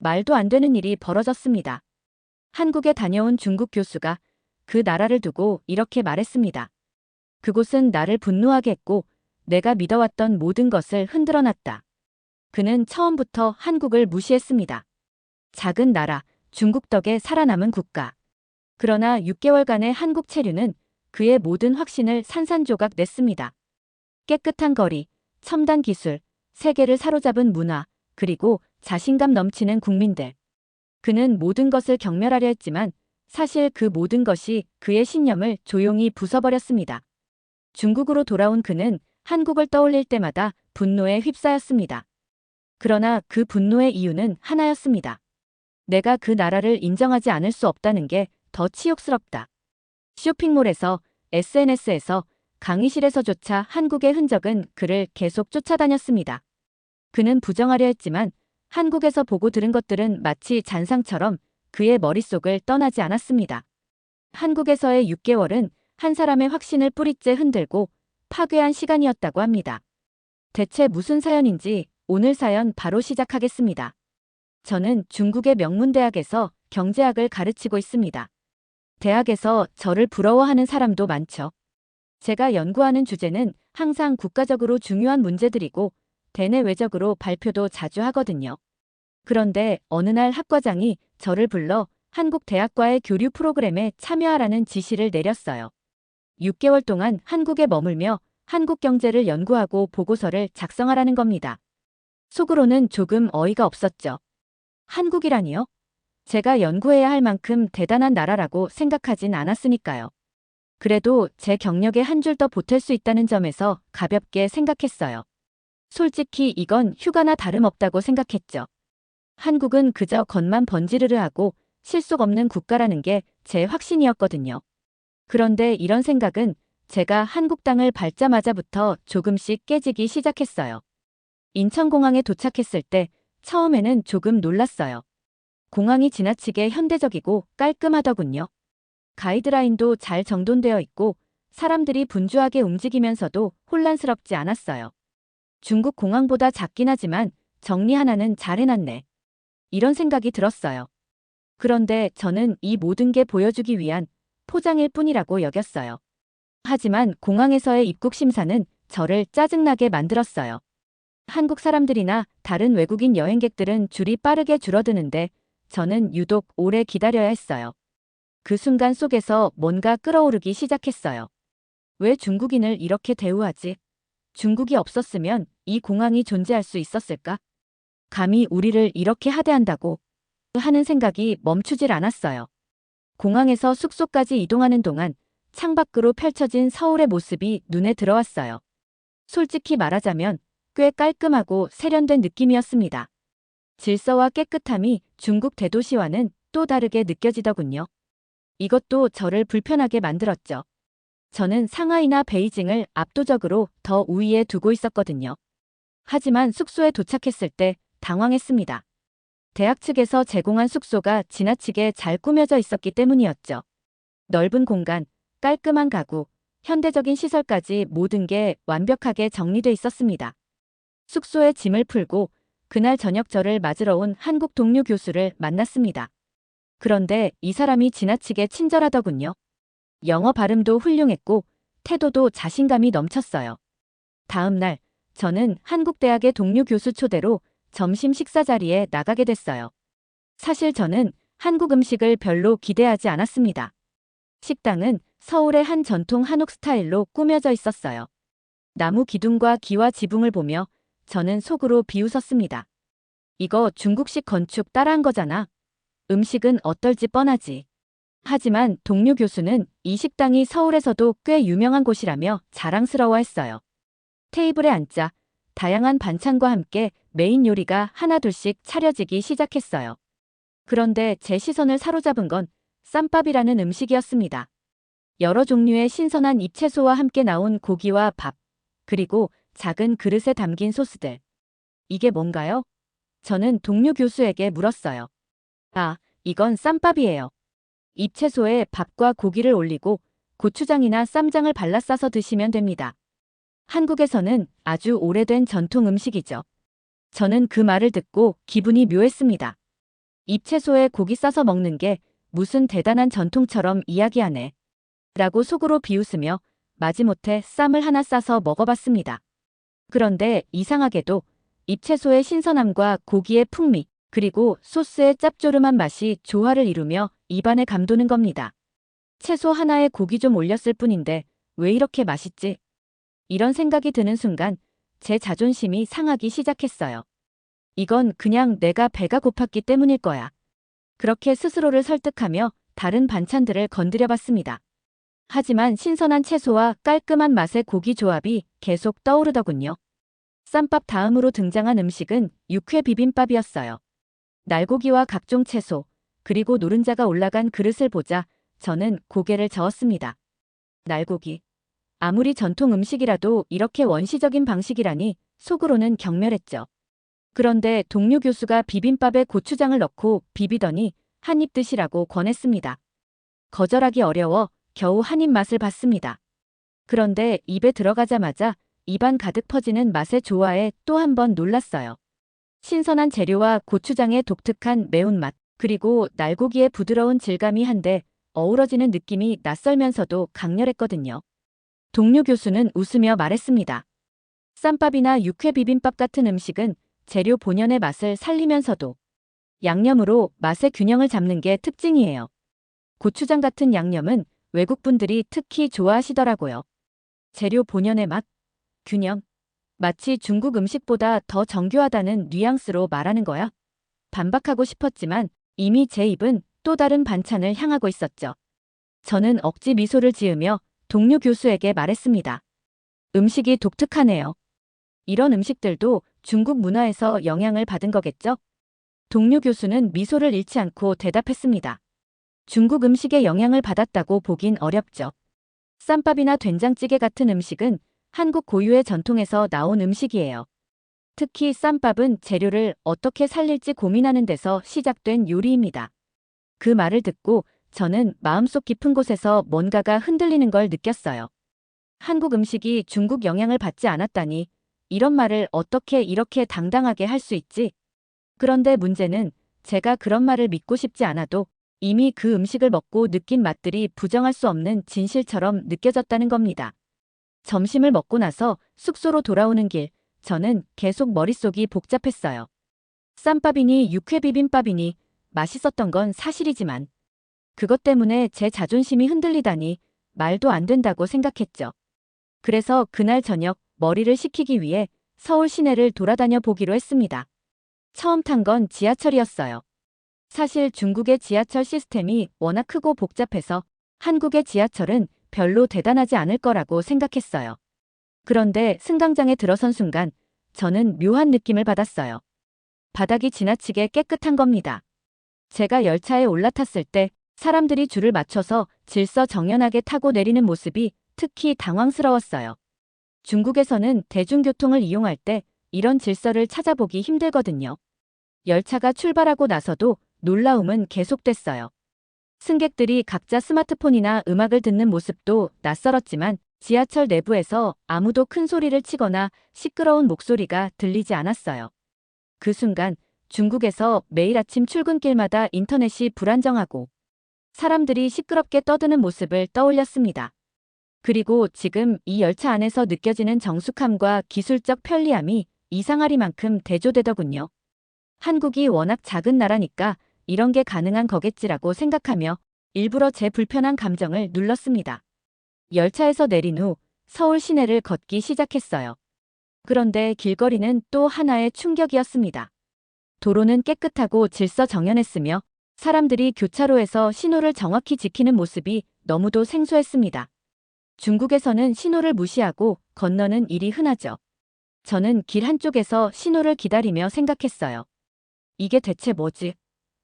말도 안 되는 일이 벌어졌습니다. 한국에 다녀온 중국 교수가 그 나라를 두고 이렇게 말했습니다. 그곳은 나를 분노하게 했고 내가 믿어왔던 모든 것을 흔들어 놨다. 그는 처음부터 한국을 무시했습니다. 작은 나라, 중국 덕에 살아남은 국가. 그러나 6개월간의 한국 체류는 그의 모든 확신을 산산조각 냈습니다. 깨끗한 거리, 첨단 기술, 세계를 사로잡은 문화, 그리고 자신감 넘치는 국민들. 그는 모든 것을 경멸하려 했지만 사실 그 모든 것이 그의 신념을 조용히 부숴버렸습니다. 중국으로 돌아온 그는 한국을 떠올릴 때마다 분노에 휩싸였습니다. 그러나 그 분노의 이유는 하나였습니다. 내가 그 나라를 인정하지 않을 수 없다는 게 더 치욕스럽다. 쇼핑몰에서, SNS에서, 강의실에서조차 한국의 흔적은 그를 계속 쫓아다녔습니다. 그는 부정하려 했지만 한국에서 보고 들은 것들은 마치 잔상처럼 그의 머릿속을 떠나지 않았습니다. 한국에서의 6개월은 한 사람의 확신을 뿌리째 흔들고 파괴한 시간이었다고 합니다. 대체 무슨 사연인지 오늘 사연 바로 시작하겠습니다. 저는 중국의 명문대학에서 경제학을 가르치고 있습니다. 대학에서 저를 부러워하는 사람도 많죠. 제가 연구하는 주제는 항상 국가적으로 중요한 문제들이고 대내외적으로 발표도 자주 하거든요. 그런데 어느 날 학과장이 저를 불러 한국 대학과의 교류 프로그램에 참여하라는 지시를 내렸어요. 6개월 동안 한국에 머물며 한국 경제를 연구하고 보고서를 작성하라는 겁니다. 속으로는 조금 어이가 없었죠. 한국이라니요? 제가 연구해야 할 만큼 대단한 나라라고 생각하진 않았으니까요. 그래도 제 경력에 한 줄 더 보탤 수 있다는 점에서 가볍게 생각했어요. 솔직히 이건 휴가나 다름없다고 생각했죠. 한국은 그저 겉만 번지르르하고 실속 없는 국가라는 게 제 확신이었거든요. 그런데 이런 생각은 제가 한국 땅을 밟자마자부터 조금씩 깨지기 시작했어요. 인천공항에 도착했을 때 처음에는 조금 놀랐어요. 공항이 지나치게 현대적이고 깔끔하더군요. 가이드라인도 잘 정돈되어 있고 사람들이 분주하게 움직이면서도 혼란스럽지 않았어요. 중국 공항보다 작긴 하지만 정리 하나는 잘 해놨네. 이런 생각이 들었어요. 그런데 저는 이 모든 게 보여주기 위한 포장일 뿐이라고 여겼어요. 하지만 공항에서의 입국 심사는 저를 짜증나게 만들었어요. 한국 사람들이나 다른 외국인 여행객들은 줄이 빠르게 줄어드는데 저는 유독 오래 기다려야 했어요. 그 순간 속에서 뭔가 끓어오르기 시작했어요. 왜 중국인을 이렇게 대우하지? 중국이 없었으면 이 공항이 존재할 수 있었을까? 감히 우리를 이렇게 하대한다고 하는 생각이 멈추질 않았어요. 공항에서 숙소까지 이동하는 동안 창밖으로 펼쳐진 서울의 모습이 눈에 들어왔어요. 솔직히 말하자면 꽤 깔끔하고 세련된 느낌이었습니다. 질서와 깨끗함이 중국 대도시와는 또 다르게 느껴지더군요. 이것도 저를 불편하게 만들었죠. 저는 상하이나 베이징을 압도적으로 더 우위에 두고 있었거든요. 하지만 숙소에 도착했을 때 당황했습니다. 대학 측에서 제공한 숙소가 지나치게 잘 꾸며져 있었기 때문이었죠. 넓은 공간, 깔끔한 가구, 현대적인 시설까지 모든 게 완벽하게 정리돼 있었습니다. 숙소에 짐을 풀고 그날 저녁 저를 맞으러 온 한국 동료 교수를 만났습니다. 그런데 이 사람이 지나치게 친절하더군요. 영어 발음도 훌륭했고 태도도 자신감이 넘쳤어요. 다음 날 저는 한국대학의 동료 교수 초대로 점심 식사 자리에 나가게 됐어요. 사실 저는 한국 음식을 별로 기대하지 않았습니다. 식당은 서울의 한 전통 한옥 스타일로 꾸며져 있었어요. 나무 기둥과 기와 지붕을 보며 저는 속으로 비웃었습니다. 이거 중국식 건축 따라한 거잖아. 음식은 어떨지 뻔하지. 하지만 동료 교수는 이 식당이 서울에서도 꽤 유명한 곳이라며 자랑스러워했어요. 테이블에 앉자 다양한 반찬과 함께 메인 요리가 하나둘씩 차려지기 시작했어요. 그런데 제 시선을 사로잡은 건 쌈밥이라는 음식이었습니다. 여러 종류의 신선한 잎채소와 함께 나온 고기와 밥, 그리고 작은 그릇에 담긴 소스들. 이게 뭔가요? 저는 동료 교수에게 물었어요. 아, 이건 쌈밥이에요. 잎채소에 밥과 고기를 올리고 고추장이나 쌈장을 발라 싸서 드시면 됩니다. 한국에서는 아주 오래된 전통 음식이죠. 저는 그 말을 듣고 기분이 묘했습니다. 잎채소에 고기 싸서 먹는 게 무슨 대단한 전통처럼 이야기하네. 라고 속으로 비웃으며 마지못해 쌈을 하나 싸서 먹어봤습니다. 그런데 이상하게도 잎채소의 신선함과 고기의 풍미, 그리고 소스의 짭조름한 맛이 조화를 이루며 입안에 감도는 겁니다. 채소 하나에 고기 좀 올렸을 뿐인데 왜 이렇게 맛있지? 이런 생각이 드는 순간 제 자존심이 상하기 시작했어요. 이건 그냥 내가 배가 고팠기 때문일 거야. 그렇게 스스로를 설득하며 다른 반찬들을 건드려 봤습니다. 하지만 신선한 채소와 깔끔한 맛의 고기 조합이 계속 떠오르더군요. 쌈밥 다음으로 등장한 음식은 육회 비빔밥이었어요. 날고기와 각종 채소, 그리고 노른자가 올라간 그릇을 보자 저는 고개를 저었습니다. 날고기. 아무리 전통 음식이라도 이렇게 원시적인 방식이라니 속으로는 경멸했죠. 그런데 동료 교수가 비빔밥에 고추장을 넣고 비비더니 한 입 드시라고 권했습니다. 거절하기 어려워 겨우 한 입 맛을 봤습니다. 그런데 입에 들어가자마자 입안 가득 퍼지는 맛의 조화에 또 한 번 놀랐어요. 신선한 재료와 고추장의 독특한 매운맛, 그리고 날고기의 부드러운 질감이 한데 어우러지는 느낌이 낯설면서도 강렬했거든요. 동료 교수는 웃으며 말했습니다. 쌈밥이나 육회 비빔밥 같은 음식은 재료 본연의 맛을 살리면서도 양념으로 맛의 균형을 잡는 게 특징이에요. 고추장 같은 양념은 외국 분들이 특히 좋아하시더라고요. 재료 본연의 맛, 균형. 마치 중국 음식보다 더 정교하다는 뉘앙스로 말하는 거야. 반박하고 싶었지만 이미 제 입은 또 다른 반찬을 향하고 있었죠. 저는 억지 미소를 지으며 동료 교수에게 말했습니다. 음식이 독특하네요. 이런 음식들도 중국 문화에서 영향을 받은 거겠죠? 동료 교수는 미소를 잃지 않고 대답했습니다. 중국 음식에 영향을 받았다고 보긴 어렵죠. 쌈밥이나 된장찌개 같은 음식은 한국 고유의 전통에서 나온 음식이에요. 특히 쌈밥은 재료를 어떻게 살릴지 고민하는 데서 시작된 요리입니다. 그 말을 듣고 저는 마음속 깊은 곳에서 뭔가가 흔들리는 걸 느꼈어요. 한국 음식이 중국 영향을 받지 않았다니 이런 말을 어떻게 이렇게 당당하게 할 수 있지? 그런데 문제는 제가 그런 말을 믿고 싶지 않아도 이미 그 음식을 먹고 느낀 맛들이 부정할 수 없는 진실처럼 느껴졌다는 겁니다. 점심을 먹고 나서 숙소로 돌아오는 길, 저는 계속 머릿속이 복잡했어요. 쌈밥이니 육회 비빔밥이니 맛있었던 건 사실이지만 그것 때문에 제 자존심이 흔들리다니 말도 안 된다고 생각했죠. 그래서 그날 저녁 머리를 식히기 위해 서울 시내를 돌아다녀 보기로 했습니다. 처음 탄 건 지하철이었어요. 사실 중국의 지하철 시스템이 워낙 크고 복잡해서 한국의 지하철은 별로 대단하지 않을 거라고 생각했어요. 그런데 승강장에 들어선 순간 저는 묘한 느낌을 받았어요. 바닥이 지나치게 깨끗한 겁니다. 제가 열차에 올라탔을 때 사람들이 줄을 맞춰서 질서정연하게 타고 내리는 모습이 특히 당황스러웠어요. 중국에서는 대중교통을 이용할 때 이런 질서를 찾아보기 힘들거든요. 열차가 출발하고 나서도 놀라움은 계속됐어요. 승객들이 각자 스마트폰이나 음악을 듣는 모습도 낯설었지만 지하철 내부에서 아무도 큰 소리를 치거나 시끄러운 목소리가 들리지 않았어요. 그 순간 중국에서 매일 아침 출근길마다 인터넷이 불안정하고 사람들이 시끄럽게 떠드는 모습을 떠올렸습니다. 그리고 지금 이 열차 안에서 느껴지는 정숙함과 기술적 편리함이 이상하리만큼 대조되더군요. 한국이 워낙 작은 나라니까 이런 게 가능한 거겠지라고 생각하며 일부러 제 불편한 감정을 눌렀습니다. 열차에서 내린 후 서울 시내를 걷기 시작했어요. 그런데 길거리는 또 하나의 충격이었습니다. 도로는 깨끗하고 질서정연했으며 사람들이 교차로에서 신호를 정확히 지키는 모습이 너무도 생소했습니다. 중국에서는 신호를 무시하고 건너는 일이 흔하죠. 저는 길 한쪽에서 신호를 기다리며 생각했어요. 이게 대체 뭐지?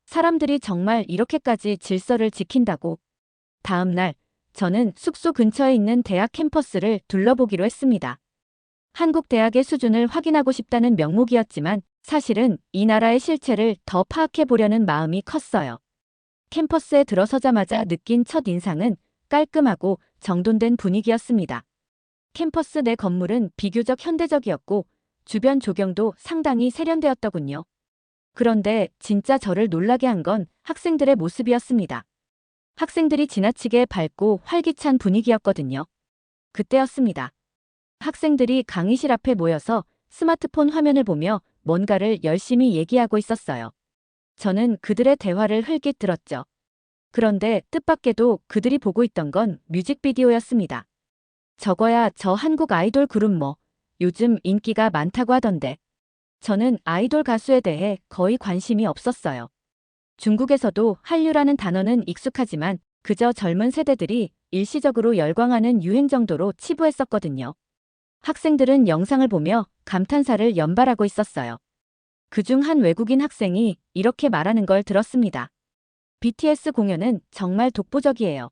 사람들이 정말 이렇게까지 질서를 지킨다고. 다음 날, 저는 숙소 근처에 있는 대학 캠퍼스를 둘러보기로 했습니다. 한국 대학의 수준을 확인하고 싶다는 명목이었지만 사실은 이 나라의 실체를 더 파악해 보려는 마음이 컸어요. 캠퍼스에 들어서자마자 느낀 첫 인상은 깔끔하고 정돈된 분위기였습니다. 캠퍼스 내 건물은 비교적 현대적이었고 주변 조경도 상당히 세련되었더군요. 그런데 진짜 저를 놀라게 한 건 학생들의 모습이었습니다. 학생들이 지나치게 밝고 활기찬 분위기였거든요. 그때였습니다. 학생들이 강의실 앞에 모여서 스마트폰 화면을 보며 뭔가를 열심히 얘기하고 있었어요. 저는 그들의 대화를 흘낏 들었죠. 그런데 뜻밖에도 그들이 보고 있던 건 뮤직비디오였습니다. 저거야 저 한국 아이돌 그룹 뭐 요즘 인기가 많다고 하던데. 저는 아이돌 가수에 대해 거의 관심이 없었어요. 중국에서도 한류라는 단어는 익숙하지만 그저 젊은 세대들이 일시적으로 열광하는 유행 정도로 치부했었거든요. 학생들은 영상을 보며 감탄사를 연발하고 있었어요. 그중 한 외국인 학생이 이렇게 말하는 걸 들었습니다. BTS 공연은 정말 독보적이에요.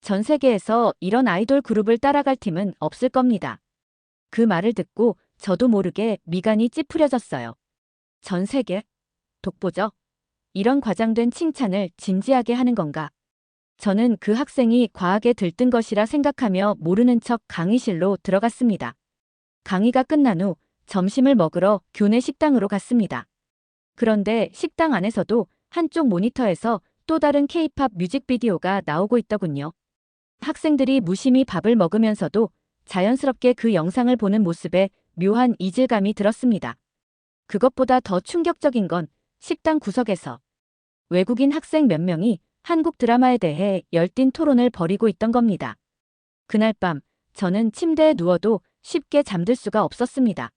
전 세계에서 이런 아이돌 그룹을 따라갈 팀은 없을 겁니다. 그 말을 듣고 저도 모르게 미간이 찌푸려졌어요. 전 세계? 독보적? 이런 과장된 칭찬을 진지하게 하는 건가? 저는 그 학생이 과하게 들뜬 것이라 생각하며 모르는 척 강의실로 들어갔습니다. 강의가 끝난 후 점심을 먹으러 교내 식당으로 갔습니다. 그런데 식당 안에서도 한쪽 모니터에서 또 다른 K-팝 뮤직비디오가 나오고 있더군요. 학생들이 무심히 밥을 먹으면서도 자연스럽게 그 영상을 보는 모습에 묘한 이질감이 들었습니다. 그것보다 더 충격적인 건 식당 구석에서 외국인 학생 몇 명이 한국 드라마에 대해 열띤 토론을 벌이고 있던 겁니다. 그날 밤 저는 침대에 누워도 쉽게 잠들 수가 없었습니다.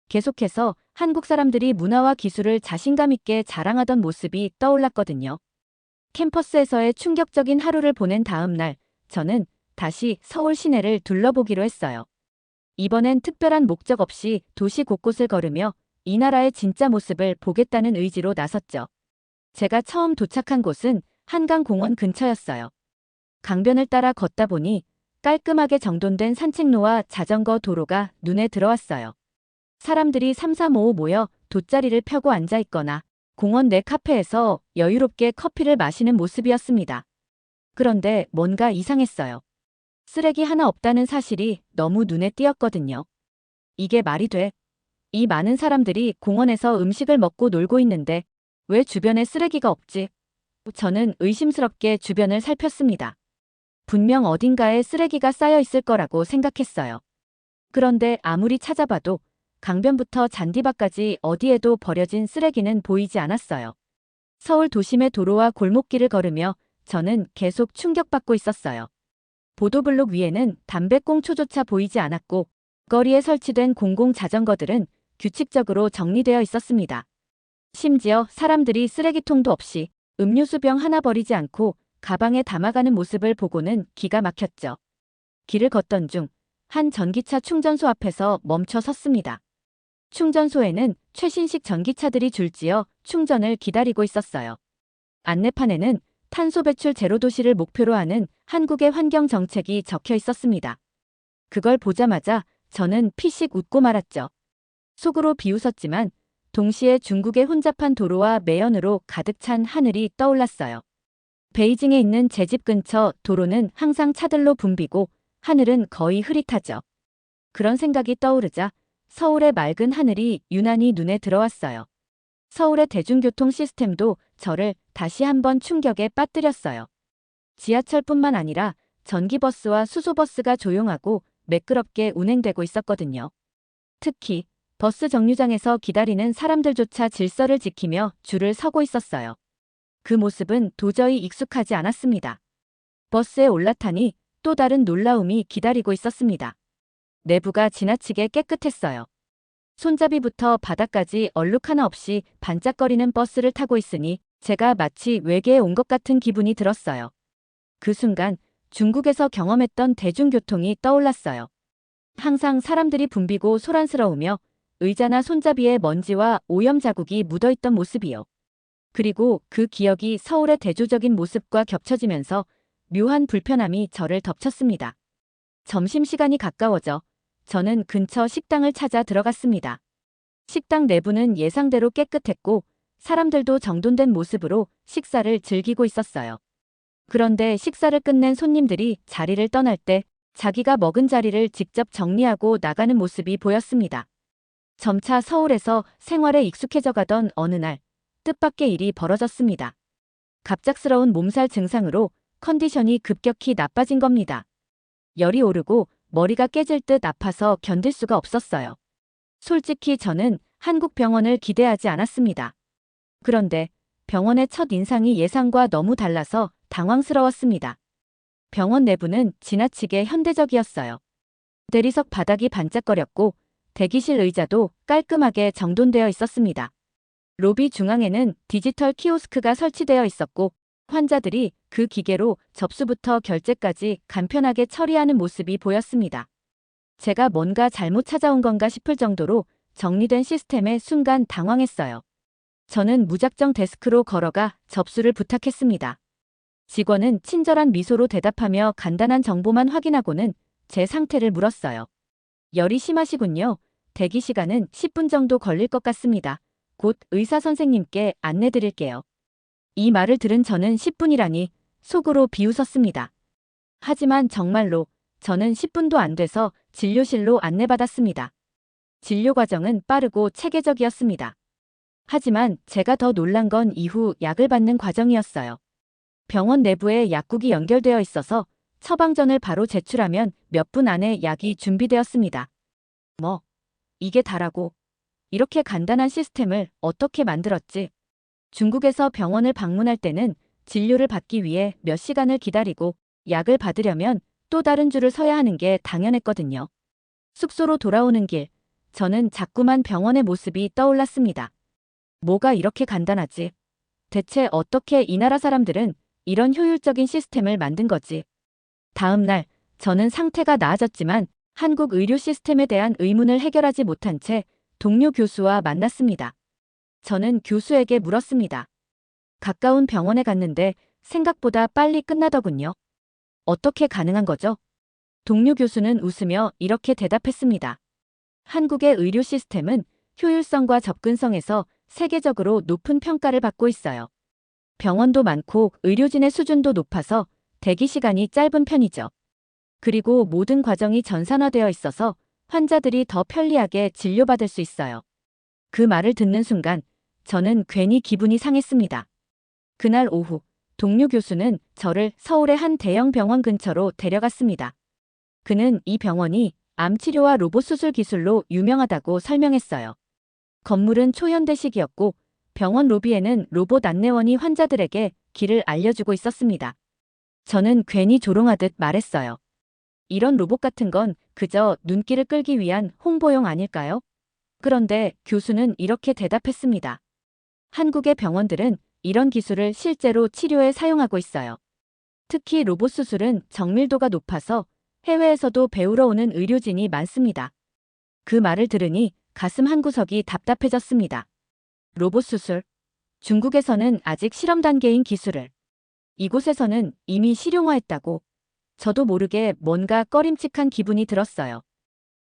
계속해서 한국 사람들이 문화와 기술을 자신감 있게 자랑하던 모습이 떠올랐거든요. 캠퍼스에서의 충격적인 하루를 보낸 다음 날, 저는 다시 서울 시내를 둘러보기로 했어요. 이번엔 특별한 목적 없이 도시 곳곳을 걸으며 이 나라의 진짜 모습을 보겠다는 의지로 나섰죠. 제가 처음 도착한 곳은 한강공원 근처였어요. 강변을 따라 걷다 보니 깔끔하게 정돈된 산책로와 자전거 도로가 눈에 들어왔어요. 사람들이 삼삼오오 모여 돗자리를 펴고 앉아 있거나 공원 내 카페에서 여유롭게 커피를 마시는 모습이었습니다. 그런데 뭔가 이상했어요. 쓰레기 하나 없다는 사실이 너무 눈에 띄었거든요. 이게 말이 돼? 이 많은 사람들이 공원에서 음식을 먹고 놀고 있는데 왜 주변에 쓰레기가 없지? 저는 의심스럽게 주변을 살폈습니다. 분명 어딘가에 쓰레기가 쌓여 있을 거라고 생각했어요. 그런데 아무리 찾아봐도 강변부터 잔디밭까지 어디에도 버려진 쓰레기는 보이지 않았어요. 서울 도심의 도로와 골목길을 걸으며 저는 계속 충격받고 있었어요. 보도블록 위에는 담배꽁초조차 보이지 않았고 거리에 설치된 공공자전거들은 규칙적으로 정리되어 있었습니다. 심지어 사람들이 쓰레기통도 없이 음료수병 하나 버리지 않고 가방에 담아가는 모습을 보고는 기가 막혔죠. 길을 걷던 중 한 전기차 충전소 앞에서 멈춰 섰습니다. 충전소에는 최신식 전기차들이 줄지어 충전을 기다리고 있었어요. 안내판에는 탄소 배출 제로 도시를 목표로 하는 한국의 환경 정책이 적혀 있었습니다. 그걸 보자마자 저는 피식 웃고 말았죠. 속으로 비웃었지만 동시에 중국의 혼잡한 도로와 매연으로 가득 찬 하늘이 떠올랐어요. 베이징에 있는 제 집 근처 도로는 항상 차들로 붐비고 하늘은 거의 흐릿하죠. 그런 생각이 떠오르자 서울의 맑은 하늘이 유난히 눈에 들어왔어요. 서울의 대중교통 시스템도 저를 다시 한번 충격에 빠뜨렸어요. 지하철뿐만 아니라 전기버스와 수소버스가 조용하고 매끄럽게 운행되고 있었거든요. 특히 버스 정류장에서 기다리는 사람들조차 질서를 지키며 줄을 서고 있었어요. 그 모습은 도저히 익숙하지 않았습니다. 버스에 올라타니 또 다른 놀라움이 기다리고 있었습니다. 내부가 지나치게 깨끗했어요. 손잡이부터 바닥까지 얼룩 하나 없이 반짝거리는 버스를 타고 있으니 제가 마치 외계에 온 것 같은 기분이 들었어요. 그 순간 중국에서 경험했던 대중교통이 떠올랐어요. 항상 사람들이 붐비고 소란스러우며 의자나 손잡이에 먼지와 오염 자국이 묻어있던 모습이요. 그리고 그 기억이 서울의 대조적인 모습과 겹쳐지면서 묘한 불편함이 저를 덮쳤습니다. 점심시간이 가까워져 저는 근처 식당을 찾아 들어갔습니다. 식당 내부는 예상대로 깨끗했고 사람들도 정돈된 모습으로 식사를 즐기고 있었어요. 그런데 식사를 끝낸 손님들이 자리를 떠날 때 자기가 먹은 자리를 직접 정리하고 나가는 모습이 보였습니다. 점차 서울에서 생활에 익숙해져 가던 어느 날, 뜻밖의 일이 벌어졌습니다. 갑작스러운 몸살 증상으로 컨디션이 급격히 나빠진 겁니다. 열이 오르고 머리가 깨질 듯 아파서 견딜 수가 없었어요. 솔직히 저는 한국 병원을 기대하지 않았습니다. 그런데 병원의 첫 인상이 예상과 너무 달라서 당황스러웠습니다. 병원 내부는 지나치게 현대적이었어요. 대리석 바닥이 반짝거렸고 대기실 의자도 깔끔하게 정돈되어 있었습니다. 로비 중앙에는 디지털 키오스크가 설치되어 있었고 환자들이 그 기계로 접수부터 결제까지 간편하게 처리하는 모습이 보였습니다. 제가 뭔가 잘못 찾아온 건가 싶을 정도로 정리된 시스템에 순간 당황했어요. 저는 무작정 데스크로 걸어가 접수를 부탁했습니다. 직원은 친절한 미소로 대답하며 간단한 정보만 확인하고는 제 상태를 물었어요. 열이 심하시군요. 대기 시간은 10분 정도 걸릴 것 같습니다. 곧 의사 선생님께 안내드릴게요. 이 말을 들은 저는 10분이라니 속으로 비웃었습니다. 하지만 정말로 저는 10분도 안 돼서 진료실로 안내받았습니다. 진료 과정은 빠르고 체계적이었습니다. 하지만 제가 더 놀란 건 이후 약을 받는 과정이었어요. 병원 내부에 약국이 연결되어 있어서 처방전을 바로 제출하면 몇 분 안에 약이 준비되었습니다. 이게 다라고. 이렇게 간단한 시스템을 어떻게 만들었지? 중국에서 병원을 방문할 때는 진료를 받기 위해 몇 시간을 기다리고 약을 받으려면 또 다른 줄을 서야 하는 게 당연했거든요. 숙소로 돌아오는 길, 저는 자꾸만 병원의 모습이 떠올랐습니다. 뭐가 이렇게 간단하지? 대체 어떻게 이 나라 사람들은 이런 효율적인 시스템을 만든 거지? 다음 날, 저는 상태가 나아졌지만 한국 의료 시스템에 대한 의문을 해결하지 못한 채 동료 교수와 만났습니다. 저는 교수에게 물었습니다. 가까운 병원에 갔는데 생각보다 빨리 끝나더군요. 어떻게 가능한 거죠? 동료 교수는 웃으며 이렇게 대답했습니다. 한국의 의료 시스템은 효율성과 접근성에서 세계적으로 높은 평가를 받고 있어요. 병원도 많고 의료진의 수준도 높아서 대기 시간이 짧은 편이죠. 그리고 모든 과정이 전산화되어 있어서 환자들이 더 편리하게 진료받을 수 있어요. 그 말을 듣는 순간 저는 괜히 기분이 상했습니다. 그날 오후 동료 교수는 저를 서울의 한 대형 병원 근처로 데려갔습니다. 그는 이 병원이 암 치료와 로봇 수술 기술로 유명하다고 설명했어요. 건물은 초현대식이었고 병원 로비에는 로봇 안내원이 환자들에게 길을 알려주고 있었습니다. 저는 괜히 조롱하듯 말했어요. 이런 로봇 같은 건 그저 눈길을 끌기 위한 홍보용 아닐까요? 그런데 교수는 이렇게 대답했습니다. 한국의 병원들은 이런 기술을 실제로 치료에 사용하고 있어요. 특히 로봇 수술은 정밀도가 높아서 해외에서도 배우러 오는 의료진이 많습니다. 그 말을 들으니 가슴 한구석이 답답해졌습니다. 로봇 수술. 중국에서는 아직 실험 단계인 기술을. 이곳에서는 이미 실용화했다고. 저도 모르게 뭔가 꺼림칙한 기분이 들었어요.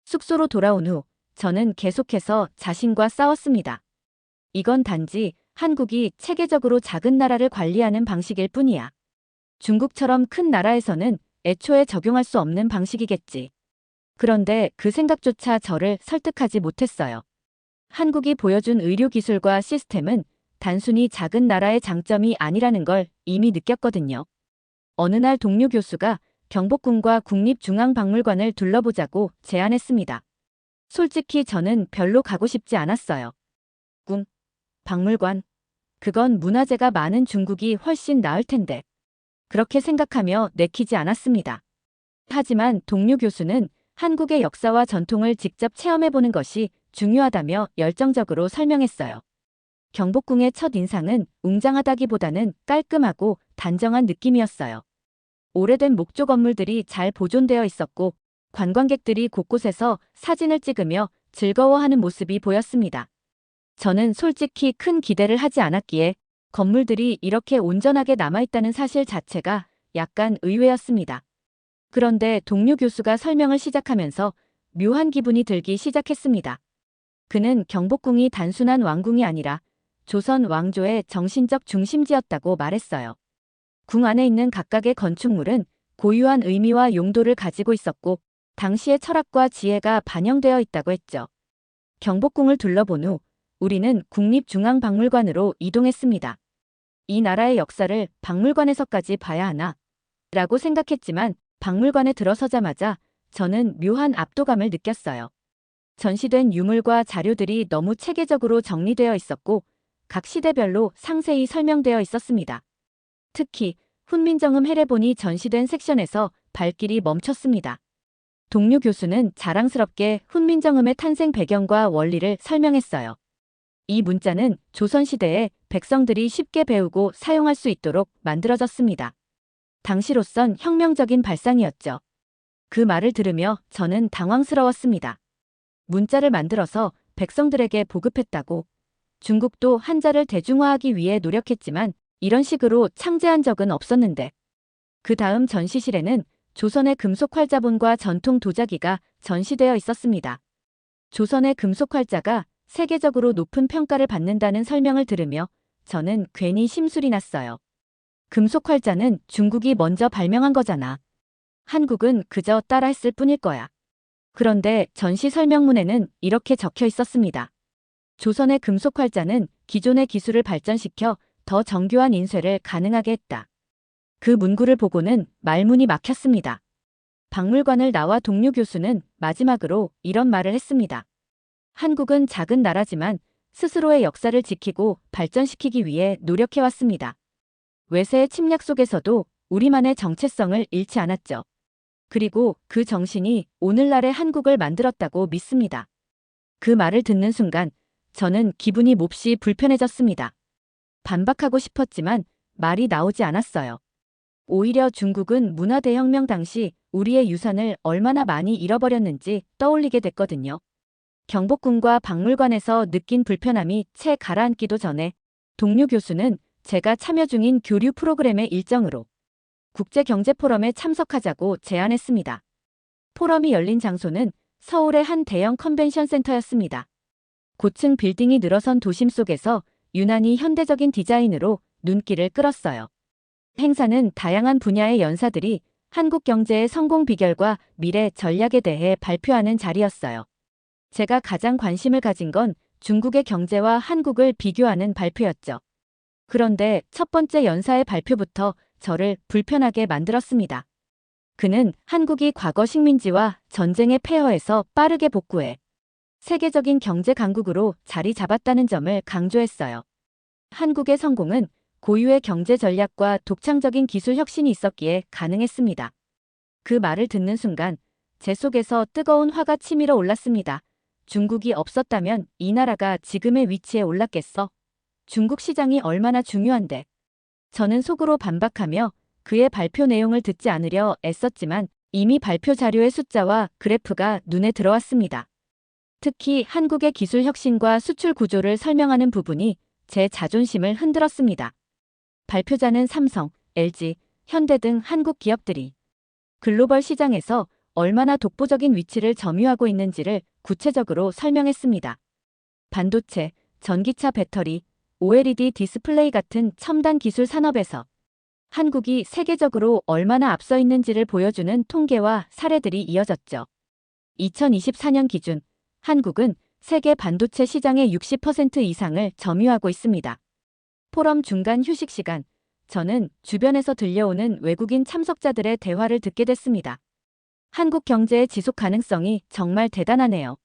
숙소로 돌아온 후 저는 계속해서 자신과 싸웠습니다. 이건 단지 한국이 체계적으로 작은 나라를 관리하는 방식일 뿐이야. 중국처럼 큰 나라에서는 애초에 적용할 수 없는 방식이겠지. 그런데 그 생각조차 저를 설득하지 못했어요. 한국이 보여준 의료기술과 시스템은 단순히 작은 나라의 장점이 아니라는 걸 이미 느꼈거든요. 어느 날 동료 교수가 경복궁과 국립중앙박물관을 둘러보자고 제안했습니다. 솔직히 저는 별로 가고 싶지 않았어요. 박물관. 그건 문화재가 많은 중국이 훨씬 나을 텐데. 그렇게 생각하며 내키지 않았습니다. 하지만 동료 교수는 한국의 역사와 전통을 직접 체험해보는 것이 중요하다며 열정적으로 설명했어요. 경복궁의 첫 인상은 웅장하다기보다는 깔끔하고 단정한 느낌이었어요. 오래된 목조 건물들이 잘 보존되어 있었고 관광객들이 곳곳에서 사진을 찍으며 즐거워하는 모습이 보였습니다. 저는 솔직히 큰 기대를 하지 않았기에 건물들이 이렇게 온전하게 남아있다는 사실 자체가 약간 의외였습니다. 그런데 동료 교수가 설명을 시작하면서 묘한 기분이 들기 시작했습니다. 그는 경복궁이 단순한 왕궁이 아니라 조선 왕조의 정신적 중심지였다고 말했어요. 궁 안에 있는 각각의 건축물은 고유한 의미와 용도를 가지고 있었고 당시의 철학과 지혜가 반영되어 있다고 했죠. 경복궁을 둘러본 후 우리는 국립중앙박물관으로 이동했습니다. 이 나라의 역사를 박물관에서까지 봐야 하나? 라고 생각했지만 박물관에 들어서자마자 저는 묘한 압도감을 느꼈어요. 전시된 유물과 자료들이 너무 체계적으로 정리되어 있었고 각 시대별로 상세히 설명되어 있었습니다. 특히 훈민정음 해례본이 전시된 섹션에서 발길이 멈췄습니다. 동료 교수는 자랑스럽게 훈민정음의 탄생 배경과 원리를 설명했어요. 이 문자는 조선시대에 백성들이 쉽게 배우고 사용할 수 있도록 만들어졌습니다. 당시로선 혁명적인 발상이었죠. 그 말을 들으며 저는 당황스러웠습니다. 문자를 만들어서 백성들에게 보급했다고. 중국도 한자를 대중화하기 위해 노력했지만 이런 식으로 창제한 적은 없었는데. 그 다음 전시실에는 조선의 금속 활자본과 전통 도자기가 전시되어 있었습니다. 조선의 금속 활자가 세계적으로 높은 평가를 받는다는 설명을 들으며 저는 괜히 심술이 났어요. 금속 활자는 중국이 먼저 발명한 거잖아. 한국은 그저 따라했을 뿐일 거야. 그런데 전시 설명문에는 이렇게 적혀 있었습니다. 조선의 금속 활자는 기존의 기술을 발전시켜 더 정교한 인쇄를 가능하게 했다. 그 문구를 보고는 말문이 막혔습니다. 박물관을 나와 동료 교수는 마지막으로 이런 말을 했습니다. 한국은 작은 나라지만 스스로의 역사를 지키고 발전시키기 위해 노력해왔습니다. 외세의 침략 속에서도 우리만의 정체성을 잃지 않았죠. 그리고 그 정신이 오늘날의 한국을 만들었다고 믿습니다. 그 말을 듣는 순간 저는 기분이 몹시 불편해졌습니다. 반박하고 싶었지만 말이 나오지 않았어요. 오히려 중국은 문화대혁명 당시 우리의 유산을 얼마나 많이 잃어버렸는지 떠올리게 됐거든요. 경복궁과 박물관에서 느낀 불편함이 채 가라앉기도 전에 동료 교수는 제가 참여 중인 교류 프로그램의 일정으로 국제경제포럼에 참석하자고 제안했습니다. 포럼이 열린 장소는 서울의 한 대형 컨벤션 센터였습니다. 고층 빌딩이 늘어선 도심 속에서 유난히 현대적인 디자인으로 눈길을 끌었어요. 행사는 다양한 분야의 연사들이 한국 경제의 성공 비결과 미래 전략에 대해 발표하는 자리였어요. 제가 가장 관심을 가진 건 중국의 경제와 한국을 비교하는 발표였죠. 그런데 첫 번째 연사의 발표부터 저를 불편하게 만들었습니다. 그는 한국이 과거 식민지와 전쟁의 폐허에서 빠르게 복구해 세계적인 경제 강국으로 자리 잡았다는 점을 강조했어요. 한국의 성공은 고유의 경제 전략과 독창적인 기술 혁신이 있었기에 가능했습니다. 그 말을 듣는 순간 제 속에서 뜨거운 화가 치밀어 올랐습니다. 중국이 없었다면 이 나라가 지금의 위치에 올랐겠어? 중국 시장이 얼마나 중요한데. 저는 속으로 반박하며 그의 발표 내용을 듣지 않으려 애썼지만 이미 발표 자료의 숫자와 그래프가 눈에 들어왔습니다. 특히 한국의 기술 혁신과 수출 구조를 설명하는 부분이 제 자존심을 흔들었습니다. 발표자는 삼성, LG, 현대 등 한국 기업들이 글로벌 시장에서 얼마나 독보적인 위치를 점유하고 있는지를 구체적으로 설명했습니다. 반도체, 전기차 배터리, OLED 디스플레이 같은 첨단 기술 산업에서 한국이 세계적으로 얼마나 앞서 있는지를 보여주는 통계와 사례들이 이어졌죠. 2024년 기준 한국은 세계 반도체 시장의 60% 이상을 점유하고 있습니다. 포럼 중간 휴식 시간, 저는 주변에서 들려오는 외국인 참석자들의 대화를 듣게 됐습니다. 한국 경제의 지속 가능성이 정말 대단하네요.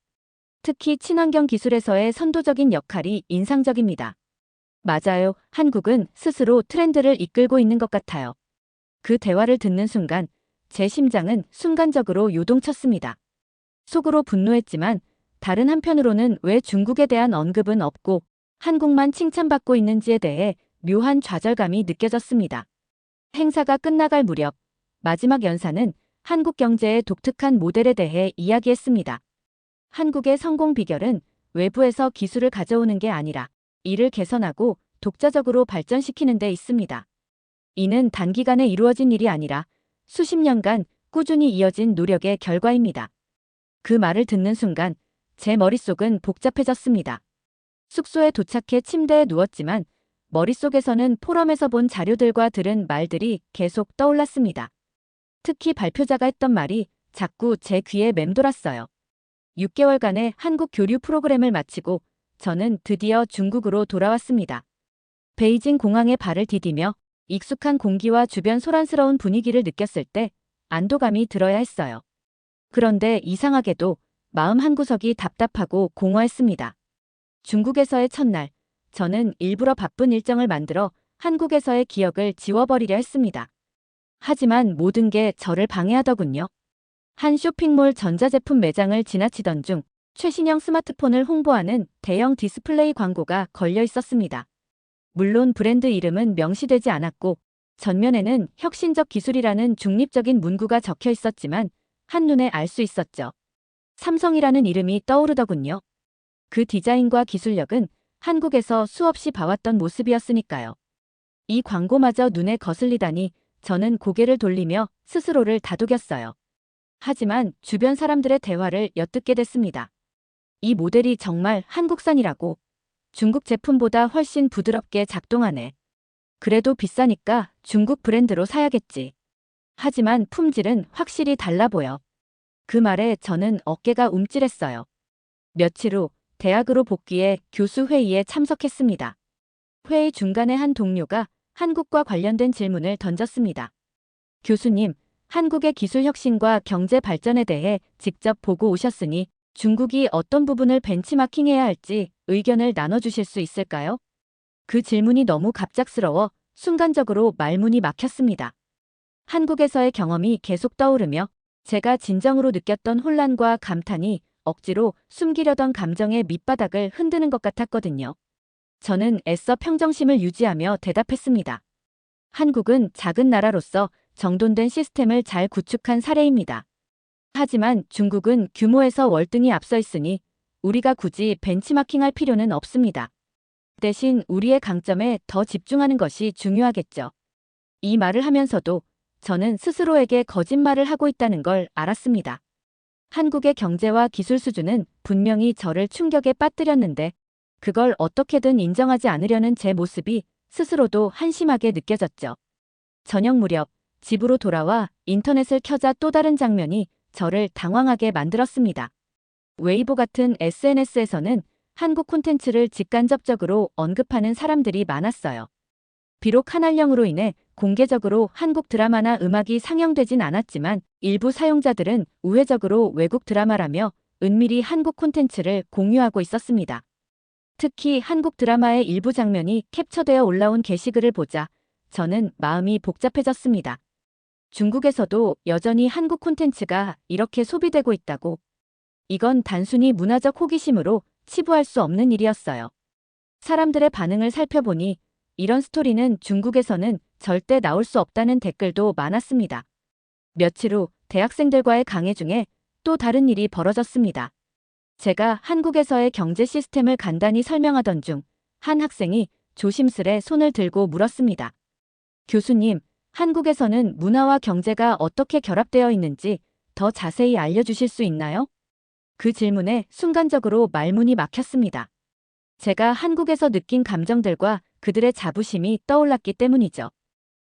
특히 친환경 기술에서의 선도적인 역할이 인상적입니다. 맞아요. 한국은 스스로 트렌드를 이끌고 있는 것 같아요. 그 대화를 듣는 순간 제 심장은 순간적으로 요동쳤습니다. 속으로 분노했지만 다른 한편으로는 왜 중국에 대한 언급은 없고 한국만 칭찬받고 있는지에 대해 묘한 좌절감이 느껴졌습니다. 행사가 끝나갈 무렵 마지막 연사는 한국 경제의 독특한 모델에 대해 이야기했습니다. 한국의 성공 비결은 외부에서 기술을 가져오는 게 아니라 이를 개선하고 독자적으로 발전시키는 데 있습니다. 이는 단기간에 이루어진 일이 아니라 수십 년간 꾸준히 이어진 노력의 결과입니다. 그 말을 듣는 순간 제 머릿속은 복잡해졌습니다. 숙소에 도착해 침대에 누웠지만 머릿속에서는 포럼에서 본 자료들과 들은 말들이 계속 떠올랐습니다. 특히 발표자가 했던 말이 자꾸 제 귀에 맴돌았어요. 6개월간의 한국 교류 프로그램을 마치고 저는 드디어 중국으로 돌아왔습니다. 베이징 공항에 발을 디디며 익숙한 공기와 주변 소란스러운 분위기를 느꼈을 때 안도감이 들어야 했어요. 그런데 이상하게도 마음 한구석이 답답하고 공허했습니다. 중국에서의 첫날, 저는 일부러 바쁜 일정을 만들어 한국에서의 기억을 지워버리려 했습니다. 하지만 모든 게 저를 방해하더군요. 한 쇼핑몰 전자제품 매장을 지나치던 중 최신형 스마트폰을 홍보하는 대형 디스플레이 광고가 걸려 있었습니다. 물론 브랜드 이름은 명시되지 않았고 전면에는 혁신적 기술이라는 중립적인 문구가 적혀 있었지만 한눈에 알 수 있었죠. 삼성이라는 이름이 떠오르더군요. 그 디자인과 기술력은 한국에서 수없이 봐왔던 모습이었으니까요. 이 광고마저 눈에 거슬리다니 저는 고개를 돌리며 스스로를 다독였어요. 하지만 주변 사람들의 대화를 엿듣게 됐습니다. 이 모델이 정말 한국산이라고. 중국 제품보다 훨씬 부드럽게 작동하네. 그래도 비싸니까 중국 브랜드로 사야겠지. 하지만 품질은 확실히 달라 보여. 그 말에 저는 어깨가 움찔했어요. 며칠 후 대학으로 복귀해 교수 회의에 참석했습니다. 회의 중간에 한 동료가 한국과 관련된 질문을 던졌습니다. 교수님, 한국의 기술 혁신과 경제 발전에 대해 직접 보고 오셨으니 중국이 어떤 부분을 벤치마킹해야 할지 의견을 나눠주실 수 있을까요? 그 질문이 너무 갑작스러워 순간적으로 말문이 막혔습니다. 한국에서의 경험이 계속 떠오르며 제가 진정으로 느꼈던 혼란과 감탄이 억지로 숨기려던 감정의 밑바닥을 흔드는 것 같았거든요. 저는 애써 평정심을 유지하며 대답했습니다. 한국은 작은 나라로서 정돈된 시스템을 잘 구축한 사례입니다. 하지만 중국은 규모에서 월등히 앞서 있으니 우리가 굳이 벤치마킹할 필요는 없습니다. 대신 우리의 강점에 더 집중하는 것이 중요하겠죠. 이 말을 하면서도 저는 스스로에게 거짓말을 하고 있다는 걸 알았습니다. 한국의 경제와 기술 수준은 분명히 저를 충격에 빠뜨렸는데 그걸 어떻게든 인정하지 않으려는 제 모습이 스스로도 한심하게 느껴졌죠. 저녁 무렵 집으로 돌아와 인터넷을 켜자 또 다른 장면이 저를 당황하게 만들었습니다. 웨이보 같은 SNS에서는 한국 콘텐츠를 직간접적으로 언급하는 사람들이 많았어요. 비록 한한령으로 인해 공개적으로 한국 드라마나 음악이 상영되진 않았지만 일부 사용자들은 우회적으로 외국 드라마라며 은밀히 한국 콘텐츠를 공유하고 있었습니다. 특히 한국 드라마의 일부 장면이 캡처되어 올라온 게시글을 보자 저는 마음이 복잡해졌습니다. 중국에서도 여전히 한국 콘텐츠가 이렇게 소비되고 있다고. 이건 단순히 문화적 호기심으로 치부할 수 없는 일이었어요. 사람들의 반응을 살펴보니 이런 스토리는 중국에서는 절대 나올 수 없다는 댓글도 많았습니다. 며칠 후 대학생들과의 강의 중에 또 다른 일이 벌어졌습니다. 제가 한국에서의 경제 시스템을 간단히 설명하던 중 한 학생이 조심스레 손을 들고 물었습니다. 교수님, 한국에서는 문화와 경제가 어떻게 결합되어 있는지 더 자세히 알려주실 수 있나요? 그 질문에 순간적으로 말문이 막혔습니다. 제가 한국에서 느낀 감정들과 그들의 자부심이 떠올랐기 때문이죠.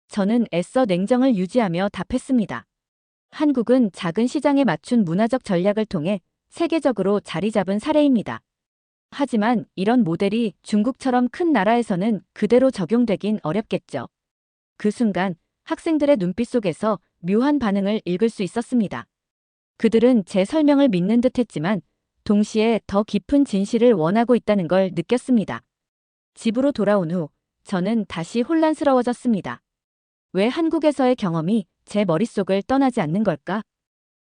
저는 애써 냉정을 유지하며 답했습니다. 한국은 작은 시장에 맞춘 문화적 전략을 통해 세계적으로 자리 잡은 사례입니다. 하지만 이런 모델이 중국처럼 큰 나라에서는 그대로 적용되긴 어렵겠죠. 그 순간 학생들의 눈빛 속에서 묘한 반응을 읽을 수 있었습니다. 그들은 제 설명을 믿는 듯 했지만 동시에 더 깊은 진실을 원하고 있다는 걸 느꼈습니다. 집으로 돌아온 후 저는 다시 혼란스러워졌습니다. 왜 한국에서의 경험이 제 머릿속을 떠나지 않는 걸까?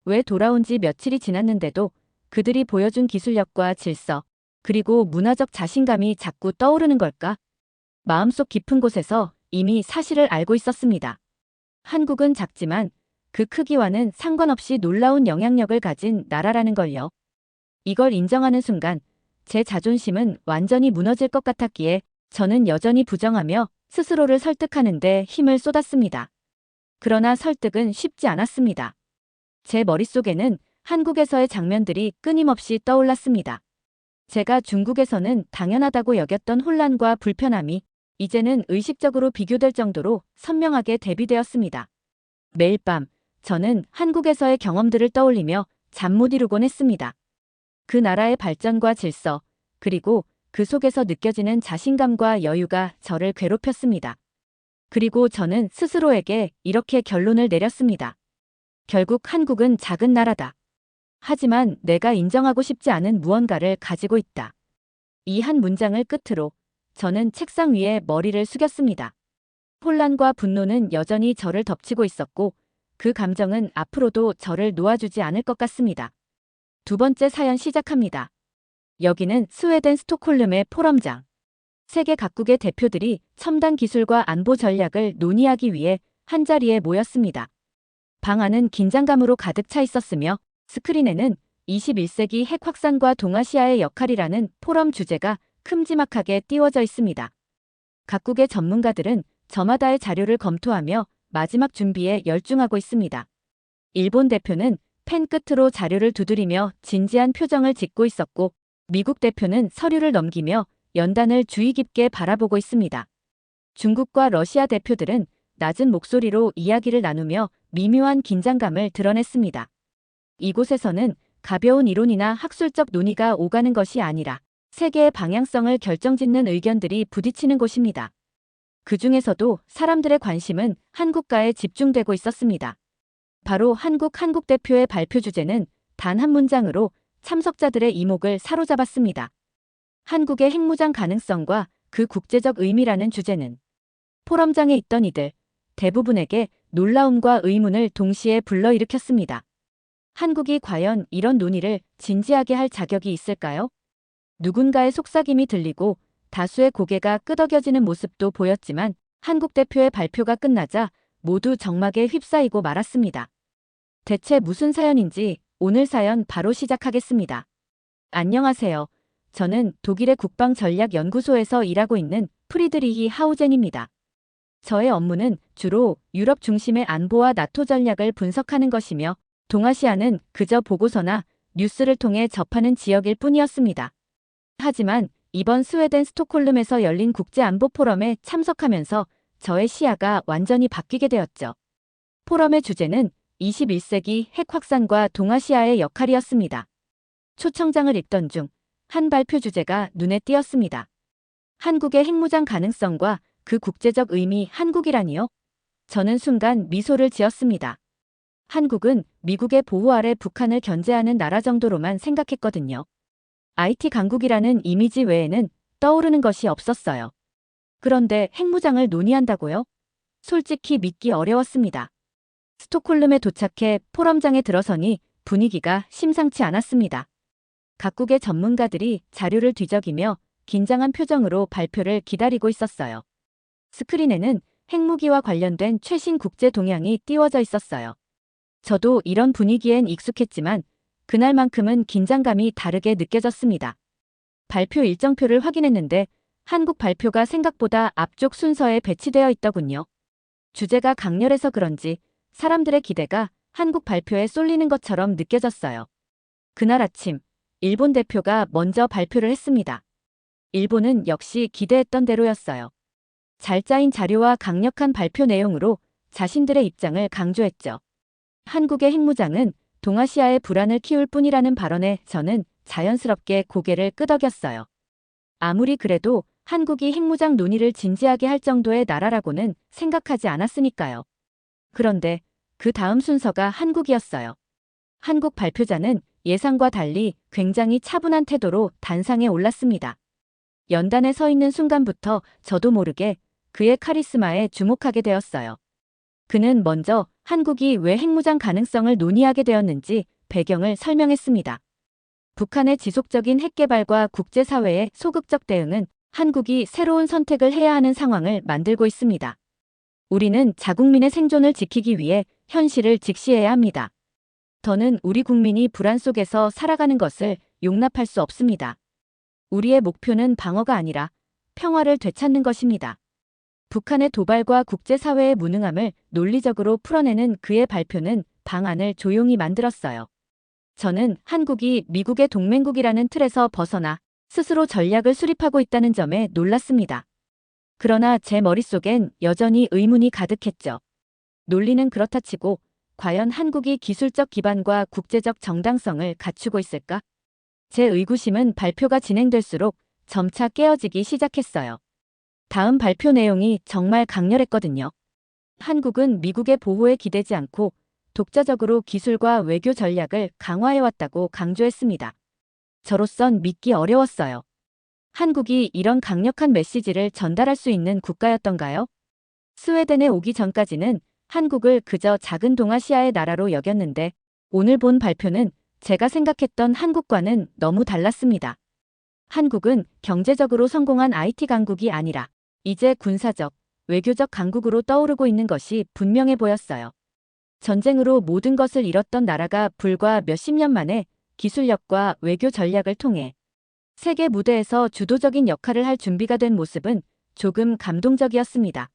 왜 돌아온 지 며칠이 지났는데도 그들이 보여준 기술력과 질서, 그리고 문화적 자신감이 자꾸 떠오르는 걸까? 마음속 깊은 곳에서 이미 사실을 알고 있었습니다. 한국은 작지만 그 크기와는 상관없이 놀라운 영향력을 가진 나라라는 걸요. 이걸 인정하는 순간 제 자존심은 완전히 무너질 것 같았기에 저는 여전히 부정하며 스스로를 설득하는 데 힘을 쏟았습니다. 그러나 설득은 쉽지 않았습니다. 제 머릿속에는 한국에서의 장면들이 끊임없이 떠올랐습니다. 제가 중국에서는 당연하다고 여겼던 혼란과 불편함이 이제는 의식적으로 비교될 정도로 선명하게 대비되었습니다. 매일 밤 저는 한국에서의 경험들을 떠올리며 잠 못 이루곤 했습니다. 그 나라의 발전과 질서, 그리고 그 속에서 느껴지는 자신감과 여유가 저를 괴롭혔습니다. 그리고 저는 스스로에게 이렇게 결론을 내렸습니다. 결국 한국은 작은 나라다. 하지만 내가 인정하고 싶지 않은 무언가를 가지고 있다. 이 한 문장을 끝으로 저는 책상 위에 머리를 숙였습니다. 혼란과 분노는 여전히 저를 덮치고 있었고 그 감정은 앞으로도 저를 놓아주지 않을 것 같습니다. 두 번째 사연 시작합니다. 여기는 스웨덴 스톡홀름의 포럼장. 세계 각국의 대표들이 첨단 기술과 안보 전략을 논의하기 위해 한자리에 모였습니다. 방 안은 긴장감으로 가득 차 있었으며 스크린에는 21세기 핵 확산과 동아시아의 역할이라는 포럼 주제가 큼지막하게 띄워져 있습니다. 각국의 전문가들은 저마다의 자료를 검토하며 마지막 준비에 열중하고 있습니다. 일본 대표는 펜 끝으로 자료를 두드리며 진지한 표정을 짓고 있었고 미국 대표는 서류를 넘기며 연단을 주의 깊게 바라보고 있습니다. 중국과 러시아 대표들은 낮은 목소리로 이야기를 나누며 미묘한 긴장감을 드러냈습니다. 이곳에서는 가벼운 이론이나 학술적 논의가 오가는 것이 아니라 세계의 방향성을 결정짓는 의견들이 부딪히는 곳입니다. 그 중에서도 사람들의 관심은 한국가에 집중되고 있었습니다. 바로 한국 대표의 발표 주제는 단 한 문장으로 참석자들의 이목을 사로잡았습니다. 한국의 핵무장 가능성과 그 국제적 의미라는 주제는 포럼장에 있던 이들 대부분에게 놀라움과 의문을 동시에 불러일으켰습니다. 한국이 과연 이런 논의를 진지하게 할 자격이 있을까요? 누군가의 속삭임이 들리고 다수의 고개가 끄덕여지는 모습도 보였지만 한국 대표의 발표가 끝나자 모두 정막에 휩싸이고 말았습니다. 대체 무슨 사연인지 오늘 사연 바로 시작하겠습니다. 안녕하세요. 저는 독일의 국방전략연구소에서 일하고 있는 프리드리히 하우젠입니다. 저의 업무는 주로 유럽 중심의 안보와 나토 전략을 분석하는 것이며 동아시아는 그저 보고서나 뉴스를 통해 접하는 지역일 뿐이었습니다. 하지만 이번 스웨덴 스톡홀름에서 열린 국제안보 포럼에 참석하면서 저의 시야가 완전히 바뀌게 되었죠. 포럼의 주제는 21세기 핵 확산과 동아시아의 역할이었습니다. 초청장을 읽던 중 한 발표 주제가 눈에 띄었습니다. 한국의 핵무장 가능성과 그 국제적 의미 한국이라니요? 저는 순간 미소를 지었습니다. 한국은 미국의 보호 아래 북한을 견제하는 나라 정도로만 생각했거든요. IT 강국이라는 이미지 외에는 떠오르는 것이 없었어요. 그런데 핵무장을 논의한다고요? 솔직히 믿기 어려웠습니다. 스톡홀름에 도착해 포럼장에 들어서니 분위기가 심상치 않았습니다. 각국의 전문가들이 자료를 뒤적이며 긴장한 표정으로 발표를 기다리고 있었어요. 스크린에는 핵무기와 관련된 최신 국제 동향이 띄워져 있었어요. 저도 이런 분위기엔 익숙했지만 그날만큼은 긴장감이 다르게 느껴졌습니다. 발표 일정표를 확인했는데 한국 발표가 생각보다 앞쪽 순서에 배치되어 있더군요. 주제가 강렬해서 그런지 사람들의 기대가 한국 발표에 쏠리는 것처럼 느껴졌어요. 그날 아침 일본 대표가 먼저 발표를 했습니다. 일본은 역시 기대했던 대로였어요. 잘 짜인 자료와 강력한 발표 내용으로 자신들의 입장을 강조했죠. 한국의 핵무장은 동아시아의 불안을 키울 뿐이라는 발언에 저는 자연스럽게 고개를 끄덕였어요. 아무리 그래도 한국이 핵무장 논의를 진지하게 할 정도의 나라라고는 생각하지 않았으니까요. 그런데 그 다음 순서가 한국이었어요. 한국 발표자는 예상과 달리 굉장히 차분한 태도로 단상에 올랐습니다. 연단에 서 있는 순간부터 저도 모르게 그의 카리스마에 주목하게 되었어요. 그는 먼저 한국이 왜 핵무장 가능성을 논의하게 되었는지 배경을 설명했습니다. 북한의 지속적인 핵개발과 국제사회의 소극적 대응은 한국이 새로운 선택을 해야 하는 상황을 만들고 있습니다. 우리는 자국민의 생존을 지키기 위해 현실을 직시해야 합니다. 더는 우리 국민이 불안 속에서 살아가는 것을 용납할 수 없습니다. 우리의 목표는 방어가 아니라 평화를 되찾는 것입니다. 북한의 도발과 국제사회의 무능함을 논리적으로 풀어내는 그의 발표는 방안을 조용히 만들었어요. 저는 한국이 미국의 동맹국이라는 틀에서 벗어나 스스로 전략을 수립하고 있다는 점에 놀랐습니다. 그러나 제 머릿속엔 여전히 의문이 가득했죠. 논리는 그렇다 치고 과연 한국이 기술적 기반과 국제적 정당성을 갖추고 있을까? 제 의구심은 발표가 진행될수록 점차 깨어지기 시작했어요. 다음 발표 내용이 정말 강렬했거든요. 한국은 미국의 보호에 기대지 않고 독자적으로 기술과 외교 전략을 강화해왔다고 강조했습니다. 저로선 믿기 어려웠어요. 한국이 이런 강력한 메시지를 전달할 수 있는 국가였던가요? 스웨덴에 오기 전까지는 한국을 그저 작은 동아시아의 나라로 여겼는데 오늘 본 발표는 제가 생각했던 한국과는 너무 달랐습니다. 한국은 경제적으로 성공한 IT 강국이 아니라 이제 군사적, 외교적 강국으로 떠오르고 있는 것이 분명해 보였어요. 전쟁으로 모든 것을 잃었던 나라가 불과 몇십 년 만에 기술력과 외교 전략을 통해 세계 무대에서 주도적인 역할을 할 준비가 된 모습은 조금 감동적이었습니다.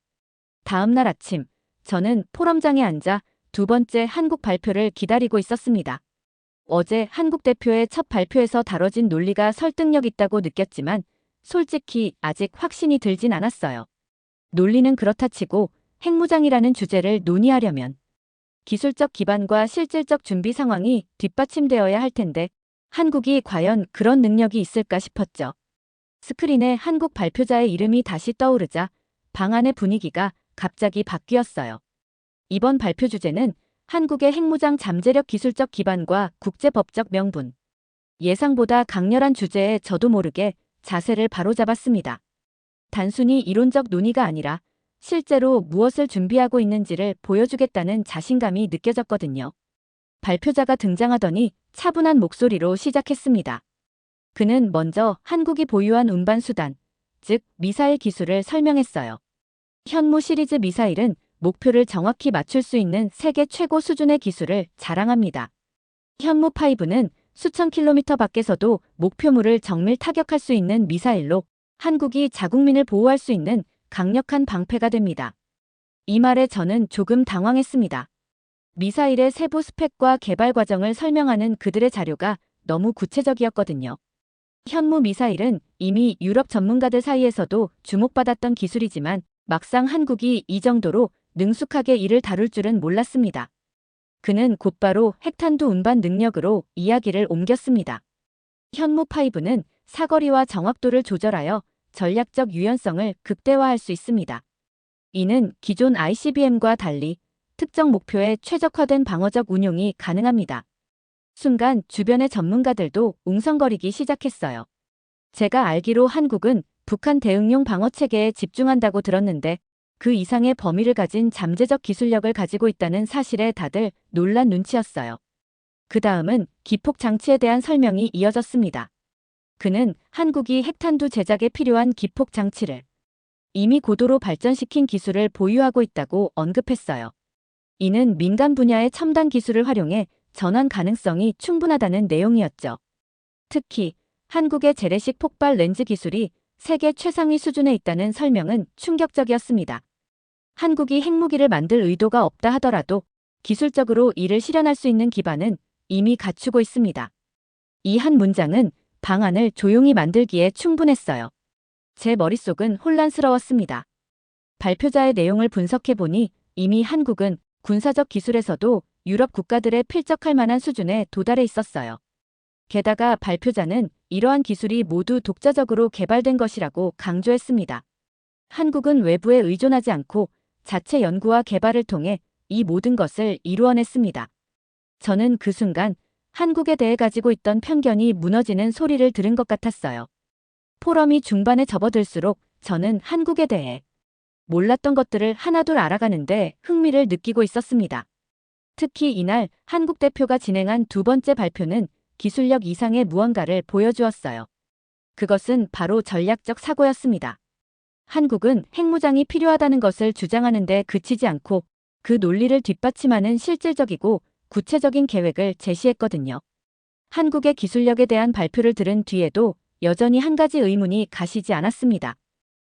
다음 날 아침, 저는 포럼장에 앉아 두 번째 한국 발표를 기다리고 있었습니다. 어제 한국 대표의 첫 발표에서 다뤄진 논리가 설득력 있다고 느꼈지만 솔직히 아직 확신이 들진 않았어요. 논리는 그렇다 치고 핵무장이라는 주제를 논의하려면 기술적 기반과 실질적 준비 상황이 뒷받침되어야 할 텐데 한국이 과연 그런 능력이 있을까 싶었죠. 스크린에 한국 발표자의 이름이 다시 떠오르자 방안의 분위기가 갑자기 바뀌었어요. 이번 발표 주제는 한국의 핵무장 잠재력 기술적 기반과 국제법적 명분. 예상보다 강렬한 주제에 저도 모르게 자세를 바로잡았습니다. 단순히 이론적 논의가 아니라 실제로 무엇을 준비하고 있는지를 보여주겠다는 자신감이 느껴졌거든요. 발표자가 등장하더니 차분한 목소리로 시작했습니다. 그는 먼저 한국이 보유한 운반 수단, 즉 미사일 기술을 설명했어요. 현무 시리즈 미사일은 목표를 정확히 맞출 수 있는 세계 최고 수준의 기술을 자랑합니다. 현무5는 수천 킬로미터 밖에서도 목표물을 정밀 타격할 수 있는 미사일로 한국이 자국민을 보호할 수 있는 강력한 방패가 됩니다. 이 말에 저는 조금 당황했습니다. 미사일의 세부 스펙과 개발 과정을 설명하는 그들의 자료가 너무 구체적이었거든요. 현무 미사일은 이미 유럽 전문가들 사이에서도 주목받았던 기술이지만 막상 한국이 이 정도로 능숙하게 이를 다룰 줄은 몰랐습니다. 그는 곧바로 핵탄두 운반 능력으로 이야기를 옮겼습니다. 현무5는 사거리와 정확도를 조절하여 전략적 유연성을 극대화할 수 있습니다. 이는 기존 ICBM과 달리 특정 목표에 최적화된 방어적 운용이 가능합니다. 순간 주변의 전문가들도 웅성거리기 시작했어요. 제가 알기로 한국은 북한 대응용 방어체계에 집중한다고 들었는데 그 이상의 범위를 가진 잠재적 기술력을 가지고 있다는 사실에 다들 놀란 눈치였어요. 그 다음은 기폭 장치에 대한 설명이 이어졌습니다. 그는 한국이 핵탄두 제작에 필요한 기폭 장치를 이미 고도로 발전시킨 기술을 보유하고 있다고 언급했어요. 이는 민간 분야의 첨단 기술을 활용해 전환 가능성이 충분하다는 내용이었죠. 특히 한국의 재래식 폭발 렌즈 기술이 세계 최상위 수준에 있다는 설명은 충격적이었습니다. 한국이 핵무기를 만들 의도가 없다 하더라도 기술적으로 이를 실현할 수 있는 기반은 이미 갖추고 있습니다. 이 한 문장은 방안을 조용히 만들기에 충분했어요. 제 머릿속은 혼란스러웠습니다. 발표자의 내용을 분석해보니 이미 한국은 군사적 기술에서도 유럽 국가들에 필적할 만한 수준에 도달해 있었어요. 게다가 발표자는 이러한 기술이 모두 독자적으로 개발된 것이라고 강조했습니다. 한국은 외부에 의존하지 않고 자체 연구와 개발을 통해 이 모든 것을 이루어냈습니다. 저는 그 순간 한국에 대해 가지고 있던 편견이 무너지는 소리를 들은 것 같았어요. 포럼이 중반에 접어들수록 저는 한국에 대해 몰랐던 것들을 하나둘 알아가는데 흥미를 느끼고 있었습니다. 특히 이날 한국 대표가 진행한 두 번째 발표는 기술력 이상의 무언가를 보여주었어요. 그것은 바로 전략적 사고였습니다. 한국은 핵무장이 필요하다는 것을 주장하는데 그치지 않고 그 논리를 뒷받침하는 실질적이고 구체적인 계획을 제시했거든요. 한국의 기술력에 대한 발표를 들은 뒤에도 여전히 한 가지 의문이 가시지 않았습니다.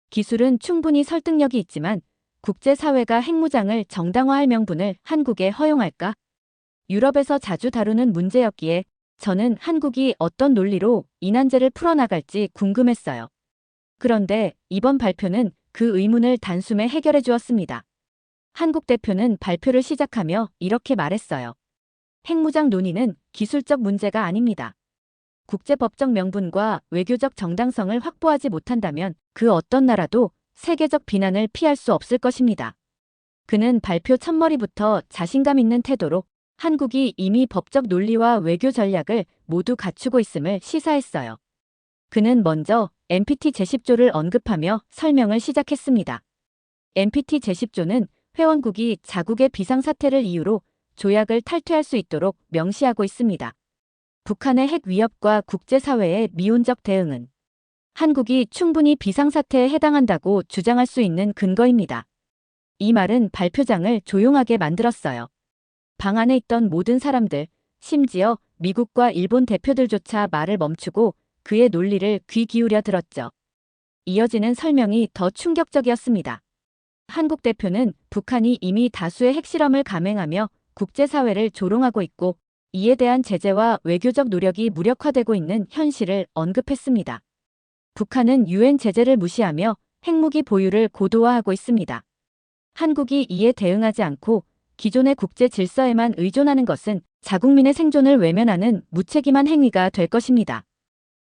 기술은 충분히 설득력이 있지만 국제사회가 핵무장을 정당화할 명분을 한국에 허용할까? 유럽에서 자주 다루는 문제였기에 저는 한국이 어떤 논리로 이 난제를 풀어나갈지 궁금했어요. 그런데 이번 발표는 그 의문을 단숨에 해결해 주었습니다. 한국 대표는 발표를 시작하며 이렇게 말했어요. 핵무장 논의는 기술적 문제가 아닙니다. 국제법적 명분과 외교적 정당성을 확보하지 못한다면 그 어떤 나라도 세계적 비난을 피할 수 없을 것입니다. 그는 발표 첫머리부터 자신감 있는 태도로 한국이 이미 법적 논리와 외교 전략을 모두 갖추고 있음을 시사했어요. 그는 먼저 NPT 제10조를 언급하며 설명을 시작했습니다. NPT 제10조는 회원국이 자국의 비상사태를 이유로 조약을 탈퇴할 수 있도록 명시하고 있습니다. 북한의 핵 위협과 국제사회의 미온적 대응은 한국이 충분히 비상사태에 해당한다고 주장할 수 있는 근거입니다. 이 말은 발표장을 조용하게 만들었어요. 방 안에 있던 모든 사람들, 심지어 미국과 일본 대표들조차 말을 멈추고 그의 논리를 귀 기울여 들었죠. 이어지는 설명이 더 충격적이었습니다. 한국 대표는 북한이 이미 다수의 핵실험을 감행하며 국제사회를 조롱하고 있고 이에 대한 제재와 외교적 노력이 무력화되고 있는 현실을 언급했습니다. 북한은 유엔 제재를 무시하며 핵무기 보유를 고도화하고 있습니다. 한국이 이에 대응하지 않고 기존의 국제 질서에만 의존하는 것은 자국민의 생존을 외면하는 무책임한 행위가 될 것입니다.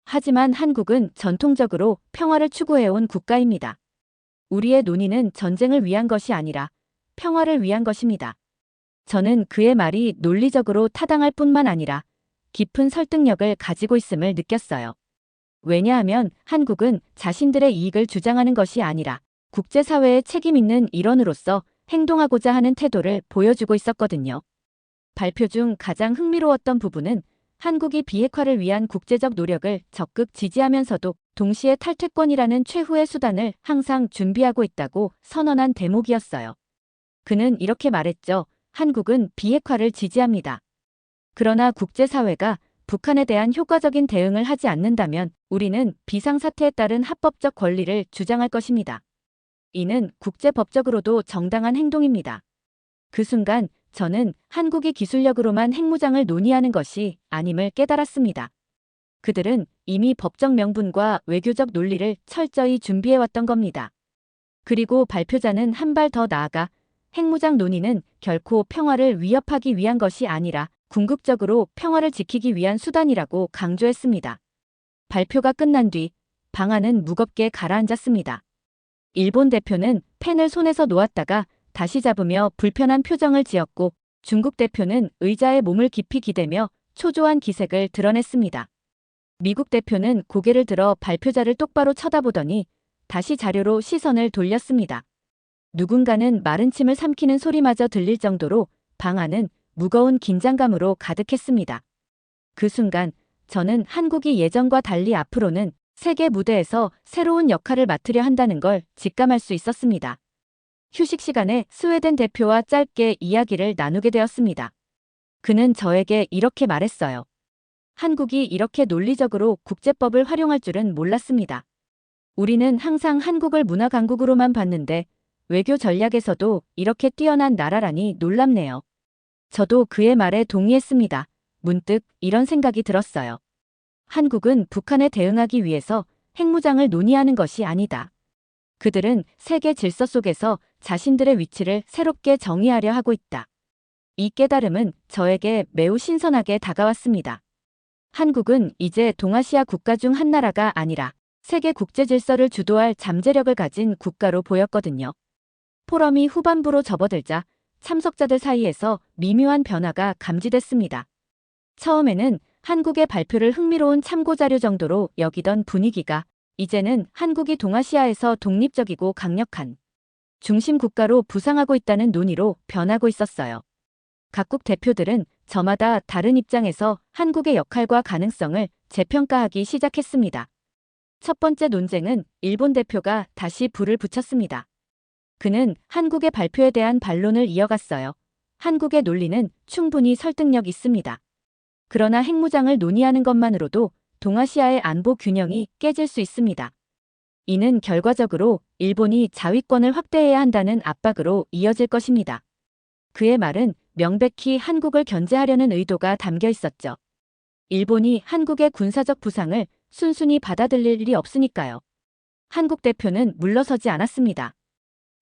하지만 한국은 전통적으로 평화를 추구해온 국가입니다. 우리의 논의는 전쟁을 위한 것이 아니라 평화를 위한 것입니다. 저는 그의 말이 논리적으로 타당할 뿐만 아니라 깊은 설득력을 가지고 있음을 느꼈어요. 왜냐하면 한국은 자신들의 이익을 주장하는 것이 아니라 국제사회의 책임 있는 일원으로서 행동하고자 하는 태도를 보여주고 있었거든요. 발표 중 가장 흥미로웠던 부분은 한국이 비핵화를 위한 국제적 노력을 적극 지지하면서도 동시에 탈퇴권이라는 최후의 수단을 항상 준비하고 있다고 선언한 대목이었어요. 그는 이렇게 말했죠. 한국은 비핵화를 지지합니다. 그러나 국제사회가 북한에 대한 효과적인 대응을 하지 않는다면 우리는 비상사태에 따른 합법적 권리를 주장할 것입니다. 이는 국제법적으로도 정당한 행동입니다. 그 순간 저는 한국이 기술력으로만 핵무장을 논의하는 것이 아님을 깨달았습니다. 그들은 이미 법적 명분과 외교적 논리를 철저히 준비해왔던 겁니다. 그리고 발표자는 한 발 더 나아가 핵무장 논의는 결코 평화를 위협하기 위한 것이 아니라 궁극적으로 평화를 지키기 위한 수단이라고 강조했습니다. 발표가 끝난 뒤 방안은 무겁게 가라앉았습니다. 일본 대표는 펜을 손에서 놓았다가 다시 잡으며 불편한 표정을 지었고 중국 대표는 의자에 몸을 깊이 기대며 초조한 기색을 드러냈습니다. 미국 대표는 고개를 들어 발표자를 똑바로 쳐다보더니 다시 자료로 시선을 돌렸습니다. 누군가는 마른 침을 삼키는 소리마저 들릴 정도로 방 안은 무거운 긴장감으로 가득했습니다. 그 순간 저는 한국이 예전과 달리 앞으로는 세계 무대에서 새로운 역할을 맡으려 한다는 걸 직감할 수 있었습니다. 휴식 시간에 스웨덴 대표와 짧게 이야기를 나누게 되었습니다. 그는 저에게 이렇게 말했어요. 한국이 이렇게 논리적으로 국제법을 활용할 줄은 몰랐습니다. 우리는 항상 한국을 문화 강국으로만 봤는데 외교 전략에서도 이렇게 뛰어난 나라라니 놀랍네요. 저도 그의 말에 동의했습니다. 문득 이런 생각이 들었어요. 한국은 북한에 대응하기 위해서 핵무장을 논의하는 것이 아니다. 그들은 세계 질서 속에서 자신들의 위치를 새롭게 정의하려 하고 있다. 이 깨달음은 저에게 매우 신선하게 다가왔습니다. 한국은 이제 동아시아 국가 중 한 나라가 아니라 세계 국제 질서를 주도할 잠재력을 가진 국가로 보였거든요. 포럼이 후반부로 접어들자 참석자들 사이에서 미묘한 변화가 감지됐습니다. 처음에는 한국의 발표를 흥미로운 참고자료 정도로 여기던 분위기가 이제는 한국이 동아시아에서 독립적이고 강력한 중심 국가로 부상하고 있다는 논의로 변하고 있었어요. 각국 대표들은 저마다 다른 입장에서 한국의 역할과 가능성을 재평가하기 시작했습니다. 첫 번째 논쟁은 일본 대표가 다시 불을 붙였습니다. 그는 한국의 발표에 대한 반론을 이어갔어요. 한국의 논리는 충분히 설득력 있습니다. 그러나 핵무장을 논의하는 것만으로도 동아시아의 안보 균형이 깨질 수 있습니다. 이는 결과적으로 일본이 자위권을 확대해야 한다는 압박으로 이어질 것입니다. 그의 말은 명백히 한국을 견제하려는 의도가 담겨 있었죠. 일본이 한국의 군사적 부상을 순순히 받아들일 일이 없으니까요. 한국 대표는 물러서지 않았습니다.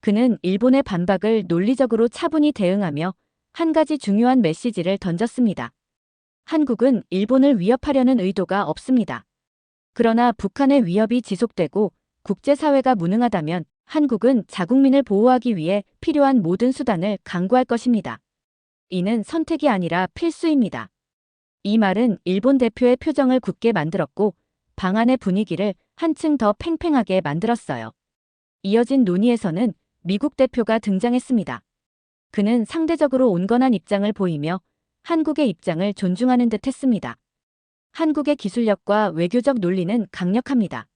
그는 일본의 반박을 논리적으로 차분히 대응하며 한 가지 중요한 메시지를 던졌습니다. 한국은 일본을 위협하려는 의도가 없습니다. 그러나 북한의 위협이 지속되고 국제사회가 무능하다면 한국은 자국민을 보호하기 위해 필요한 모든 수단을 강구할 것입니다. 이는 선택이 아니라 필수입니다. 이 말은 일본 대표의 표정을 굳게 만들었고 방안의 분위기를 한층 더 팽팽하게 만들었어요. 이어진 논의에서는 미국 대표가 등장했습니다. 그는 상대적으로 온건한 입장을 보이며 한국의 입장을 존중하는 듯 했습니다. 한국의 기술력과 외교적 논리는 강력합니다.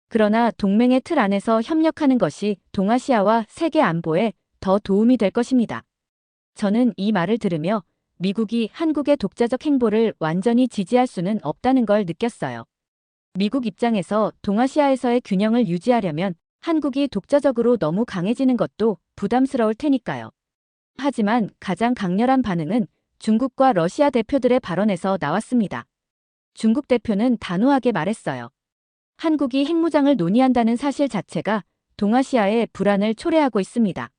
그러나 동맹의 틀 안에서 협력하는 것이 동아시아와 세계 안보에 더 도움이 될 것입니다. 저는 이 말을 들으며 미국이 한국의 독자적 행보를 완전히 지지할 수는 없다는 걸 느꼈어요. 미국 입장에서 동아시아에서의 균형을 유지하려면 한국이 독자적으로 너무 강해지는 것도 부담스러울 테니까요. 하지만 가장 강렬한 반응은 중국과 러시아 대표들의 발언에서 나왔습니다. 중국 대표는 단호하게 말했어요. 한국이 핵무장을 논의한다는 사실 자체가 동아시아의 불안을 초래하고 있습니다.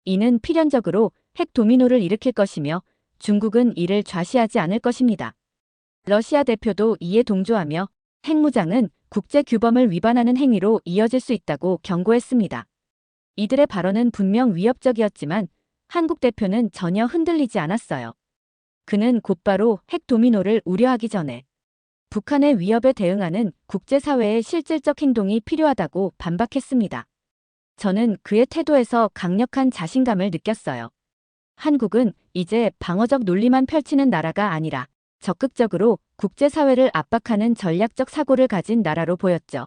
이는 필연적으로 핵 도미노를 일으킬 것이며 중국은 이를 좌시하지 않을 것입니다. 러시아 대표도 이에 동조하며 핵무장은 국제 규범을 위반하는 행위로 이어질 수 있다고 경고했습니다. 이들의 발언은 분명 위협적이었지만 한국 대표는 전혀 흔들리지 않았어요. 그는 곧바로 핵 도미노를 우려하기 전에 북한의 위협에 대응하는 국제사회의 실질적 행동이 필요하다고 반박했습니다. 저는 그의 태도에서 강력한 자신감을 느꼈어요. 한국은 이제 방어적 논리만 펼치는 나라가 아니라 적극적으로 국제사회를 압박하는 전략적 사고를 가진 나라로 보였죠.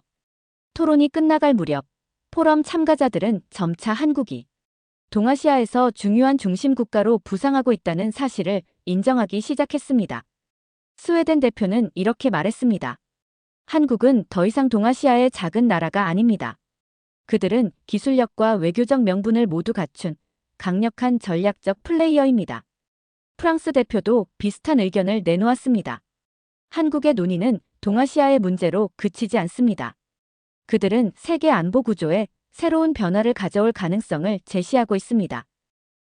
토론이 끝나갈 무렵 포럼 참가자들은 점차 한국이 동아시아에서 중요한 중심 국가로 부상하고 있다는 사실을 인정하기 시작했습니다. 스웨덴 대표는 이렇게 말했습니다. 한국은 더 이상 동아시아의 작은 나라가 아닙니다. 그들은 기술력과 외교적 명분을 모두 갖춘 강력한 전략적 플레이어입니다. 프랑스 대표도 비슷한 의견을 내놓았습니다. 한국의 논의는 동아시아의 문제로 그치지 않습니다. 그들은 세계 안보 구조에 새로운 변화를 가져올 가능성을 제시하고 있습니다.